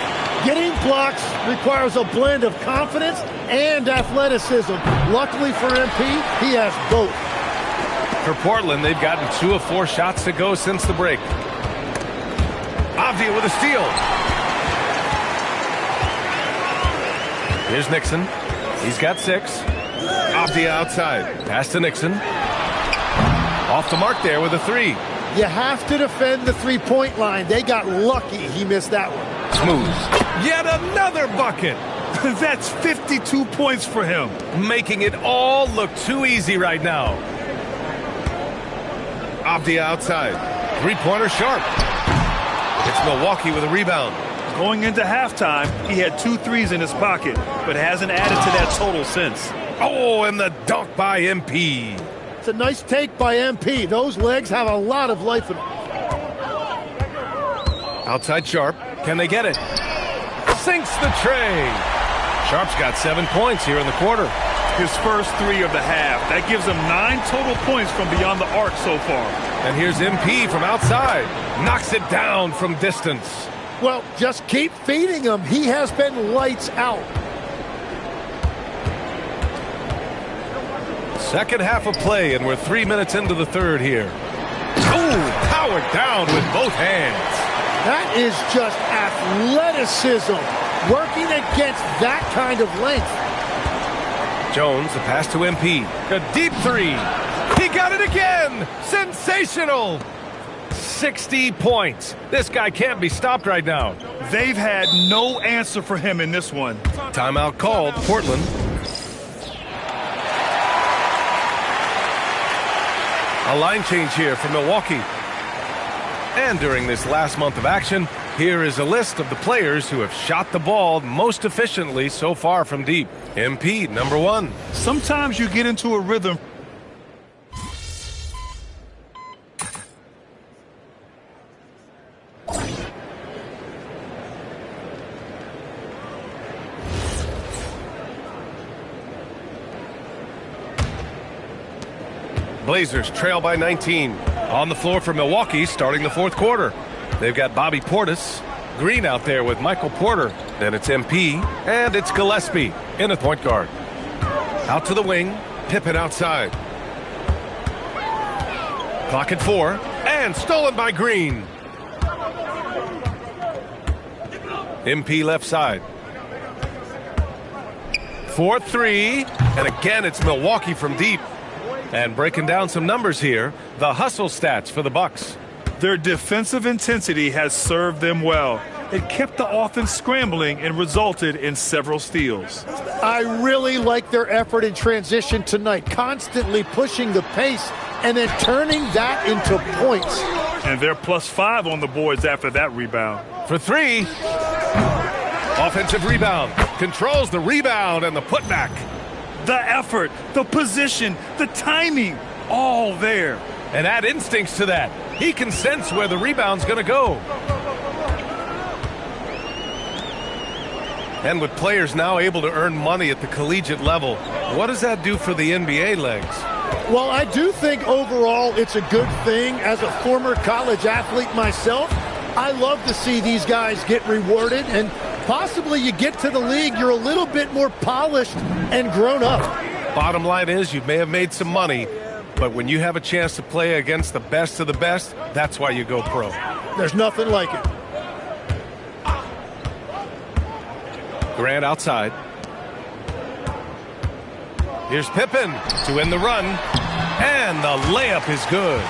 Getting blocks requires a blend of confidence and athleticism. Luckily for MP, he has both. For Portland, they've gotten 2 of 4 shots to go since the break. Avdia with a steal. Here's Nixon. He's got 6. Avdia outside. Pass to Nixon. Off the mark there with a 3. You have to defend the three-point line. They got lucky he missed that one. Smooth. Yet another bucket. That's 52 points for him. Making it all look too easy right now. Avdia outside. 3-pointer Sharp. It's Milwaukee with a rebound. Going into halftime, he had 2 threes in his pocket, but hasn't added to that total since. Oh, and the dunk by MP. It's a nice take by MP. Those legs have a lot of life in them. Outside Sharp. Can they get it? Sinks the tray. Sharp's got 7 points here in the quarter. His first 3 of the half. That gives him 9 total points from beyond the arc so far. And here's MP from outside. Knocks it down from distance. Well, just keep feeding him. He has been lights out. Second half of play, and we're 3 minutes into the third here. Oh, powered down with both hands. That is just athleticism, working against that kind of length. Jones, a pass to MP. A deep 3. He got it again. Sensational. 60 points. This guy can't be stopped right now. They've had no answer for him in this one. Timeout called. Portland. A line change here for Milwaukee. And during this last month of action, here is a list of the players who have shot the ball most efficiently so far from deep. MP, number 1. Sometimes you get into a rhythm. Blazers trail by 19. On the floor for Milwaukee starting the fourth quarter. They've got Bobby Portis, Green out there with Michael Porter. Then it's MP, and it's Gillespie in the point guard. Out to the wing, Pippen outside. Clock at 4, and stolen by Green. MP left side. 4-3, and again it's Milwaukee from deep. And breaking down some numbers here, the hustle stats for the Bucks. Their defensive intensity has served them well. It kept the offense scrambling and resulted in several steals. I really like their effort in transition tonight, constantly pushing the pace and then turning that into points. And they're +5 on the boards after that rebound. For 3. Offensive rebound. Controls the rebound and the putback. The effort, the position, the timing, all there. And add instincts to that. He can sense where the rebound's going to go. And with players now able to earn money at the collegiate level, what does that do for the NBA legs? Well, I do think overall it's a good thing. As a former college athlete myself, I love to see these guys get rewarded, and possibly you get to the league, you're a little bit more polished and grown up. Bottom line is you may have made some money, but when you have a chance to play against the best of the best, that's why you go pro. There's nothing like it. Grant outside. Here's Pippen to win the run, and the layup is good.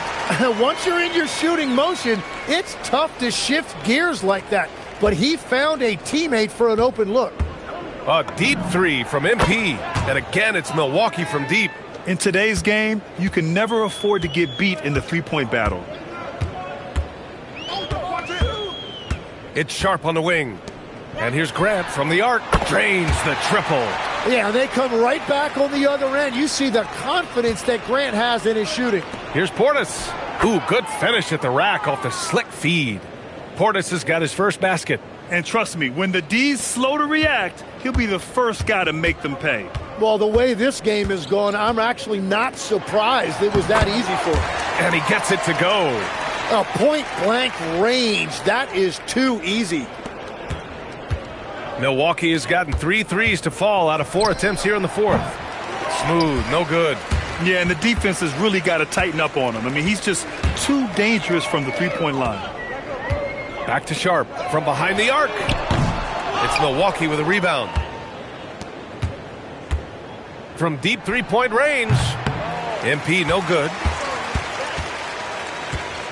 Once you're in your shooting motion, it's tough to shift gears like that. But he found a teammate for an open look. A deep 3 from MP, and again it's Milwaukee from deep. In today's game, you can never afford to get beat in the three-point battle. It's Sharp on the wing. And here's Grant from the arc. Drains the triple. Yeah, they come right back on the other end. You see the confidence that Grant has in his shooting. Here's Portis. Ooh, good finish at the rack off the slick feed. Portis has got his first basket. And trust me, when the D's slow to react, he'll be the first guy to make them pay. Well, the way this game is going, I'm actually not surprised it was that easy for him. And he gets it to go. A point-blank range. That is too easy. Milwaukee has gotten 3 threes to fall out of 4 attempts here in the fourth. Smooth, no good. Yeah, and the defense has really got to tighten up on him. I mean, he's just too dangerous from the three-point line. Back to Sharp from behind the arc. It's Milwaukee with a rebound. From deep three-point range. MP no good.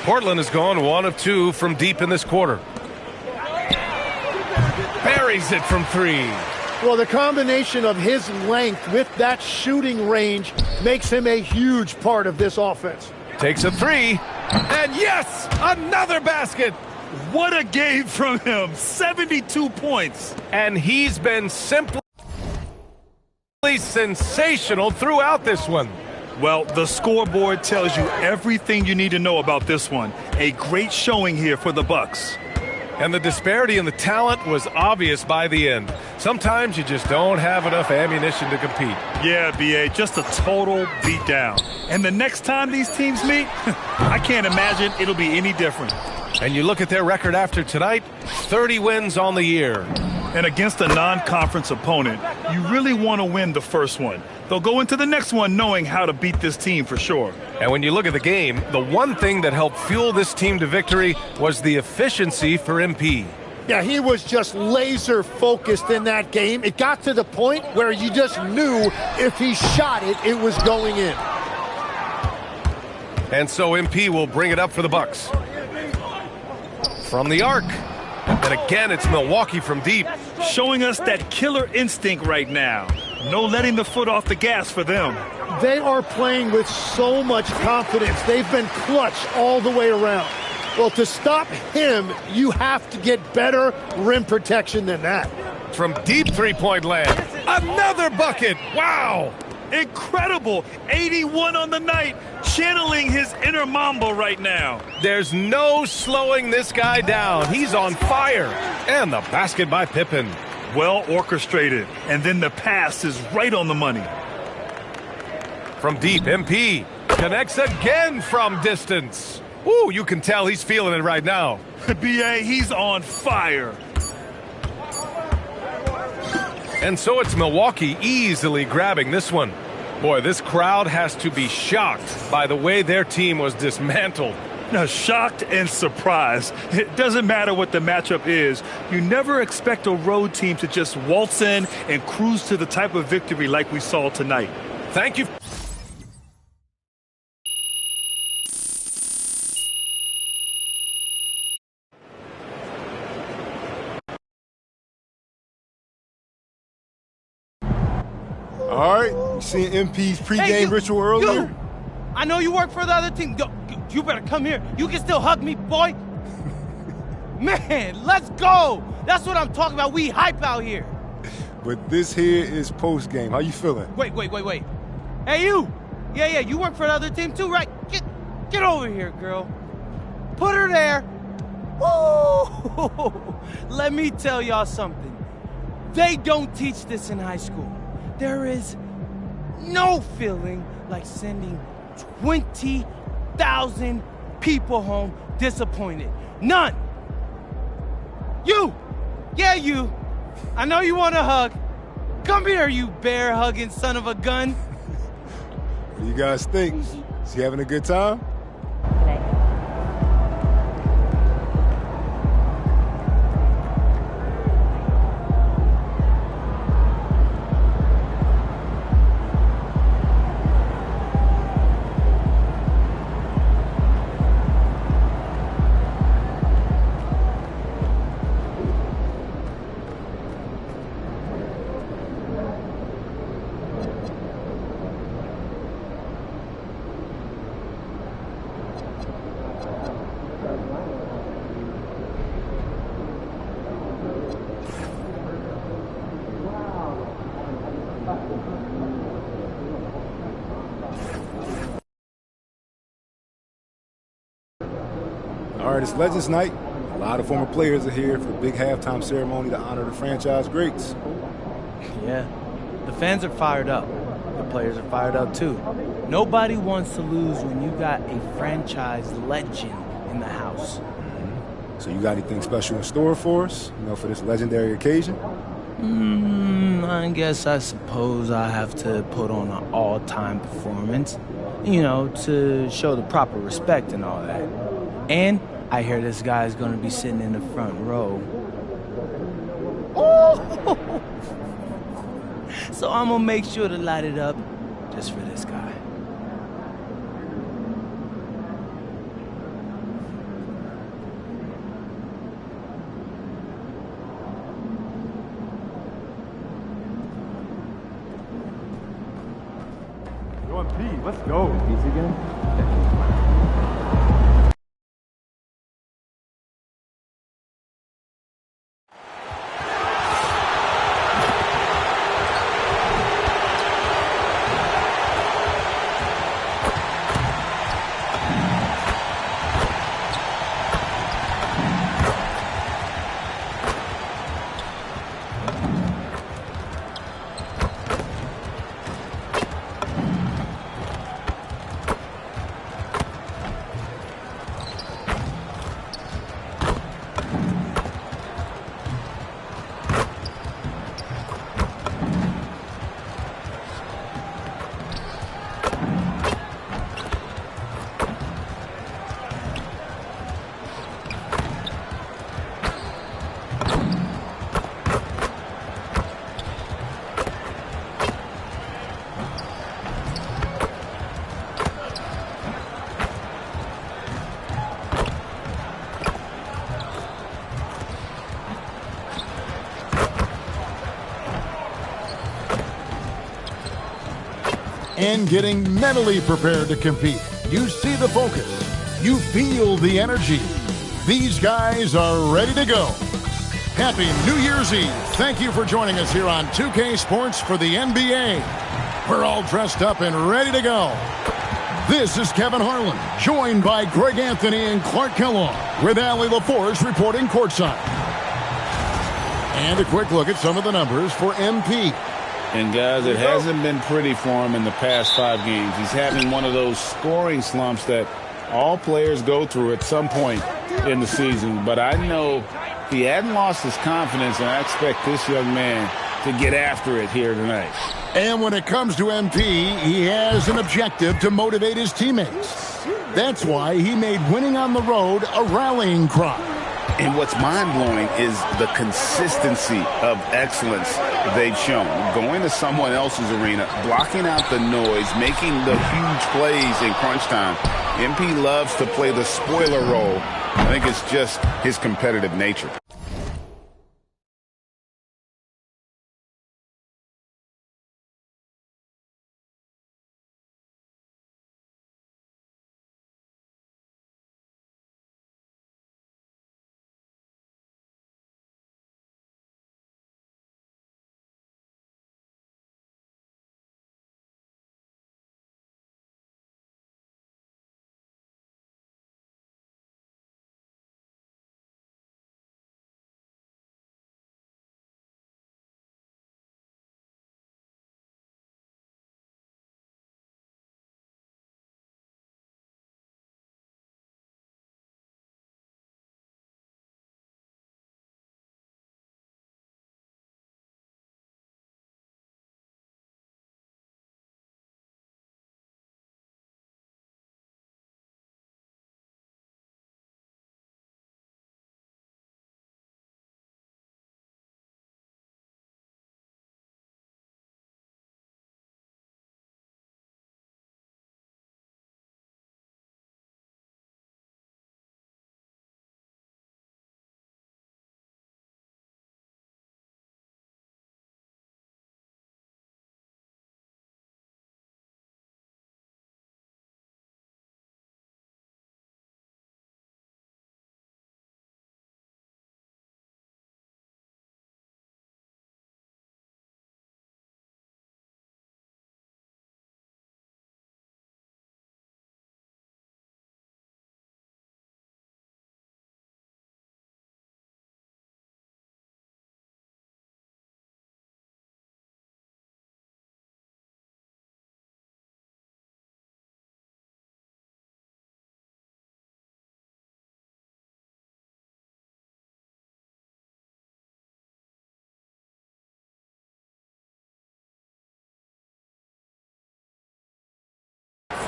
Portland has gone 1 of 2 from deep in this quarter. Buries it from 3. Well, the combination of his length with that shooting range makes him a huge part of this offense. Takes a 3. And yes, another basket. What a game from him. 72 points. And he's been simply sensational throughout this one. Well, the scoreboard tells you everything you need to know about this one. A great showing here for the Bucks. And the disparity in the talent was obvious by the end. Sometimes you just don't have enough ammunition to compete. Yeah, B.A., just a total beatdown. And the next time these teams meet, I can't imagine it'll be any different. And you look at their record after tonight, 30 wins on the year. And against a non-conference opponent, you really want to win the first one. They'll go into the next one knowing how to beat this team for sure. And when you look at the game, the one thing that helped fuel this team to victory was the efficiency for MP. Yeah, he was just laser focused in that game. It got to the point where you just knew if he shot it, it was going in. And so MP will bring it up for the Bucks. From the arc. And again, it's Milwaukee from deep. Showing us that killer instinct right now. No letting the foot off the gas for them. They are playing with so much confidence. They've been clutch all the way around. Well, to stop him, you have to get better rim protection than that. From deep three-point land. Another bucket. Wow. Incredible. 81 on the night. Channeling his inner Mamba right now. There's no slowing this guy down. He's on fire. And the basket by Pippen. Well orchestrated. And then the pass is right on the money. From deep, MP. Connects again from distance. Ooh, you can tell he's feeling it right now. B.A., he's on fire. And so it's Milwaukee easily grabbing this one. Boy, this crowd has to be shocked by the way their team was dismantled. Now, shocked and surprised. It doesn't matter what the matchup is. You never expect a road team to just waltz in and cruise to the type of victory like we saw tonight. Thank you. All right, you seen MP's pregame ritual earlier? I know you work for the other team. You better come here. You can still hug me, boy. Man, let's go. That's what I'm talking about. We hype out here. But this here is postgame. How you feeling? Wait. Hey, you. Yeah, you work for the other team too, right? Get over here, girl. Put her there. Woo! Let me tell y'all something. They don't teach this in high school. There is no feeling like sending 20,000 people home disappointed. None. You. Yeah, you. I know you want a hug. Come here, you bear-hugging son of a gun. What do you guys think? Is he having a good time? All right, it's Legends Night. A lot of former players are here for the big halftime ceremony to honor the franchise greats. Yeah, the fans are fired up. The players are fired up too. Nobody wants to lose when you got a franchise legend in the house. So you got anything special in store for us, for this legendary occasion? I suppose I have to put on an all-time performance, to show the proper respect and all that. And I hear this guy's going to be sitting in the front row. Oh! So I'm going to make sure to light it up just for this guy. Go on, P. Let's go. Peace again. And getting mentally prepared to compete. You see the focus. You feel the energy. These guys are ready to go. Happy New Year's Eve. Thank you for joining us here on 2K Sports for the NBA. We're all dressed up and ready to go. This is Kevin Harlan, joined by Greg Anthony and Clark Kellogg, with Allie LaForge reporting courtside. And a quick look at some of the numbers for MP. And, guys, it hasn't been pretty for him in the past 5 games. He's having one of those scoring slumps that all players go through at some point in the season. But I know he hadn't lost his confidence, and I expect this young man to get after it here tonight. And when it comes to MP, he has an objective to motivate his teammates. That's why he made winning on the road a rallying cry. And what's mind-blowing is the consistency of excellence they've shown. Going to someone else's arena, blocking out the noise, making the huge plays in crunch time. MP loves to play the spoiler role. I think it's just his competitive nature.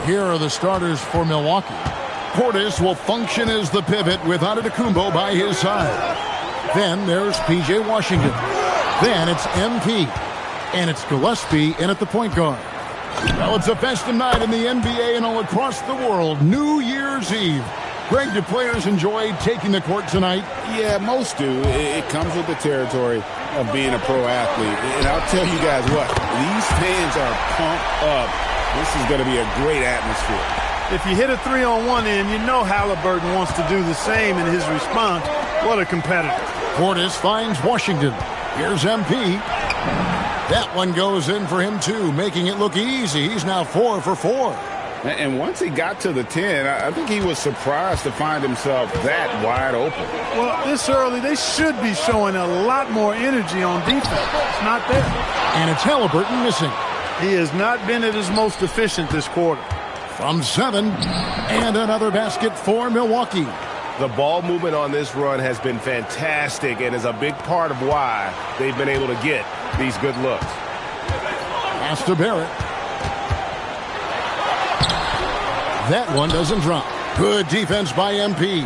Here are the starters for Milwaukee. Portis will function as the pivot with Antetokounmpo by his side. Then there's P.J. Washington. Then it's MP. And it's Gillespie in at the point guard. Well, it's a festive night in the NBA and all across the world. New Year's Eve. Greg, do players enjoy taking the court tonight? Yeah, most do. It comes with the territory of being a pro athlete. And I'll tell you guys what, these fans are pumped up. This is going to be a great atmosphere. If you hit a 3-on-1 in, you know Halliburton wants to do the same in his response. What a competitor. Portis finds Washington. Here's MP. That one goes in for him, too, making it look easy. He's now 4 for 4. And once he got to the 10, I think he was surprised to find himself that wide open. Well, this early, they should be showing a lot more energy on defense. It's not there. And it's Halliburton missing. He has not been at his most efficient this quarter. From 7, and another basket for Milwaukee. The ball movement on this run has been fantastic and is a big part of why they've been able to get these good looks. Pass to Barrett. That one doesn't drop. Good defense by MP.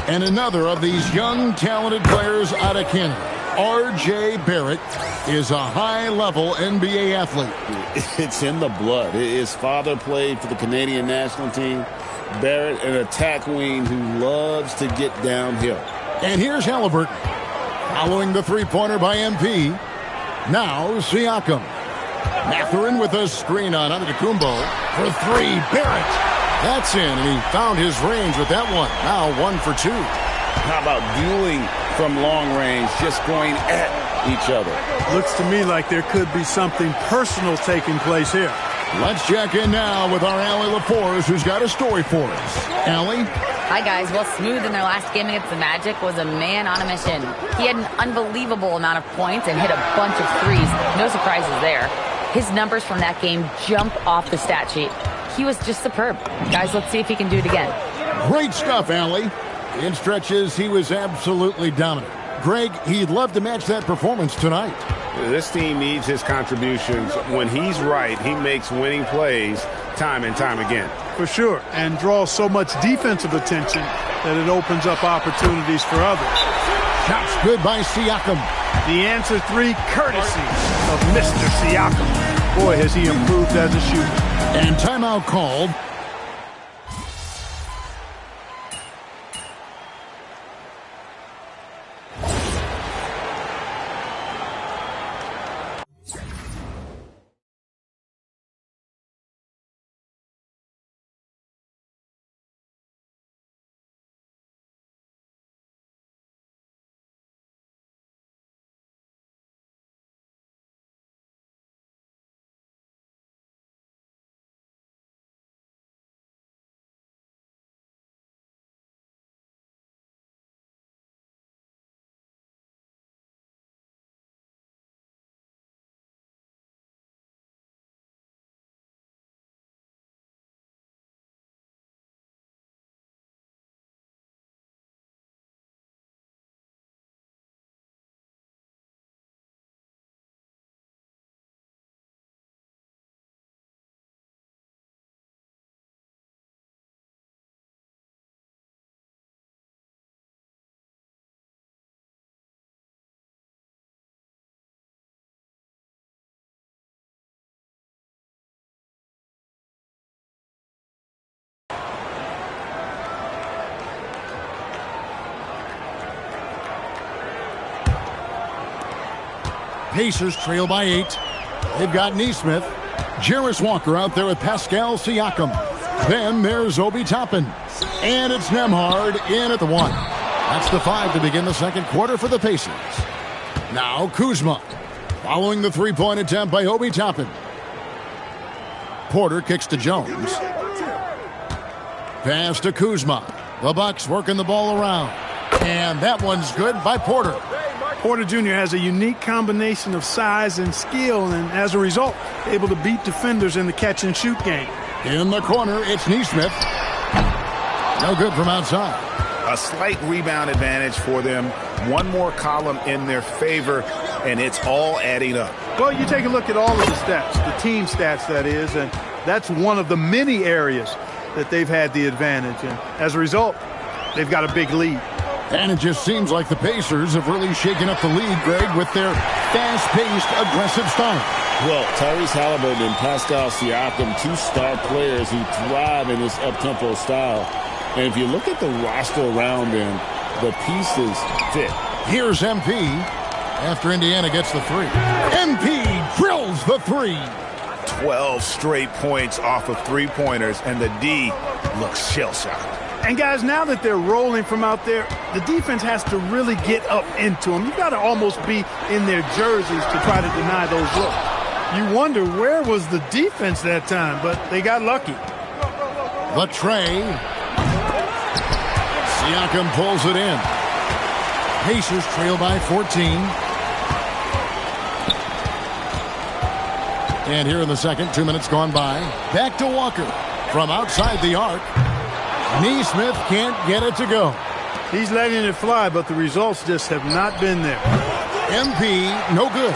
And another of these young, talented players out of Canada. R.J. Barrett is a high-level NBA athlete. It's in the blood. His father played for the Canadian national team. Barrett, an attack wing who loves to get downhill. And here's Halliburton. Following the three-pointer by MP. Now Siakam. Mathurin with a screen on Antetokounmpo for 3. Barrett. That's in, and he found his range with that one. Now 1 for 2. How about dueling from long range, just going at each other? Looks to me like there could be something personal taking place here. Let's check in now with our Allie LaForce, who's got a story for us. Allie? Hi, guys. Well, Smooth in their last game against the Magic was a man on a mission. He had an unbelievable amount of points and hit a bunch of threes. No surprises there. His numbers from that game jump off the stat sheet. He was just superb. Guys, let's see if he can do it again. Great stuff, Allie. In stretches, he was absolutely dominant. Greg, he'd love to match that performance tonight. This team needs his contributions. When he's right, he makes winning plays time and time again. For sure, and draws so much defensive attention that it opens up opportunities for others. Shots good by Siakam. The answer three, courtesy of Mr. Siakam. Boy, has he improved as a shooter. And timeout called. Pacers trail by 8. They've got Nesmith. Jarris Walker out there with Pascal Siakam. Then there's Obi Toppin. And it's Nembhard in at the 1. That's the 5 to begin the second quarter for the Pacers. Now Kuzma. Following the three-point attempt by Obi Toppin. Porter kicks to Jones. Pass to Kuzma. The Bucks working the ball around. And that one's good by Porter. Porter Jr. has a unique combination of size and skill, and as a result, able to beat defenders in the catch-and-shoot game. In the corner, it's Nesmith. No good from outside. A slight rebound advantage for them. One more column in their favor, and it's all adding up. Well, you take a look at all of the stats, the team stats, that is, and that's one of the many areas that they've had the advantage. And as a result, they've got a big lead. And it just seems like the Pacers have really shaken up the lead, Greg, with their fast-paced, aggressive style. Well, Tyrese Halliburton and Pascal Siakam, two star players who thrive in this up-tempo style. And if you look at the roster around them, the pieces fit. Here's MP after Indiana gets the 3. MP drills the 3. 12 straight points off of three-pointers, and the D looks shell-shocked. And, guys, now that they're rolling from out there, the defense has to really get up into them. You've got to almost be in their jerseys to try to deny those looks. You wonder where was the defense that time, but they got lucky. The tray. Siakam pulls it in. Pacers trail by 14. And here in the second, 2 minutes gone by. Back to Walker from outside the arc. Nesmith can't get it to go. He's letting it fly, but the results just have not been there. MP, no good.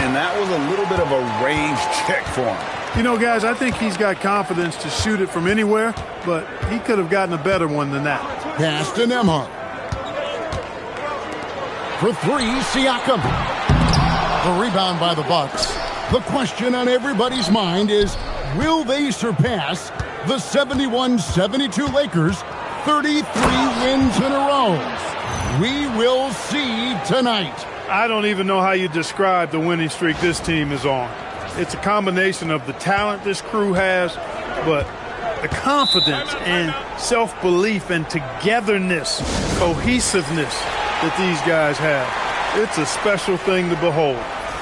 And that was a little bit of a range check for him. You know, guys, I think he's got confidence to shoot it from anywhere, but he could have gotten a better one than that. Pass to Nembhard. For 3, Siakam. The rebound by the Bucks. The question on everybody's mind is, will they surpass the 71-72 Lakers, 33 wins in a row? We will see tonight. I don't even know how you describe the winning streak this team is on. It's a combination of the talent this crew has, but the confidence and self-belief and togetherness, cohesiveness that these guys have. It's a special thing to behold.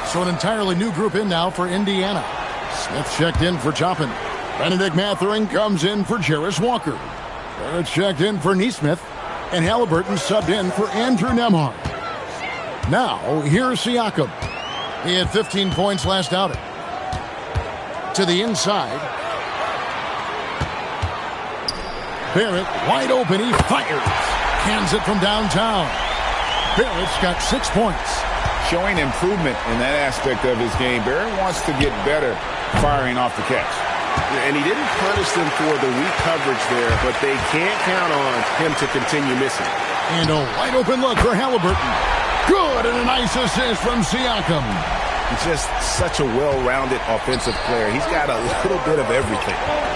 So an entirely new group in now for Indiana. Smith checked in for Toppin. Benedict Mathurin comes in for Jarris Walker. Barrett checked in for Neesmith. And Halliburton subbed in for Andrew Nembhard. Now, here's Siakam. He had 15 points last outing. To the inside. Barrett, wide open, he fires. Cans it from downtown. Barrett's got 6 points. Showing improvement in that aspect of his game. Barrett wants to get better firing off the catch. And he didn't punish them for the weak coverage there, but they can't count on him to continue missing. And a wide open look for Halliburton. Good, and a nice assist from Siakam. He's just such a well-rounded offensive player. He's got a little bit of everything.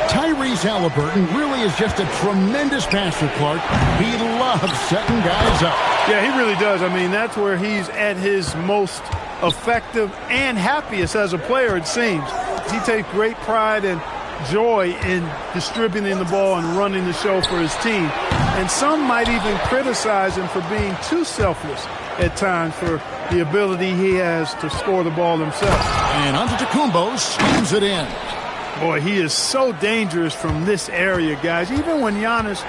Tyrese Halliburton really is just a tremendous passer, Clark. He loves setting guys up. Yeah, he really does. I mean, that's where he's at his most effective and happiest as a player, it seems. He takes great pride and joy in distributing the ball and running the show for his team. And some might even criticize him for being too selfless at times for the ability he has to score the ball himself. And Antetokounmpo schemes it in. Boy, he is so dangerous from this area, guys. Even when Giannis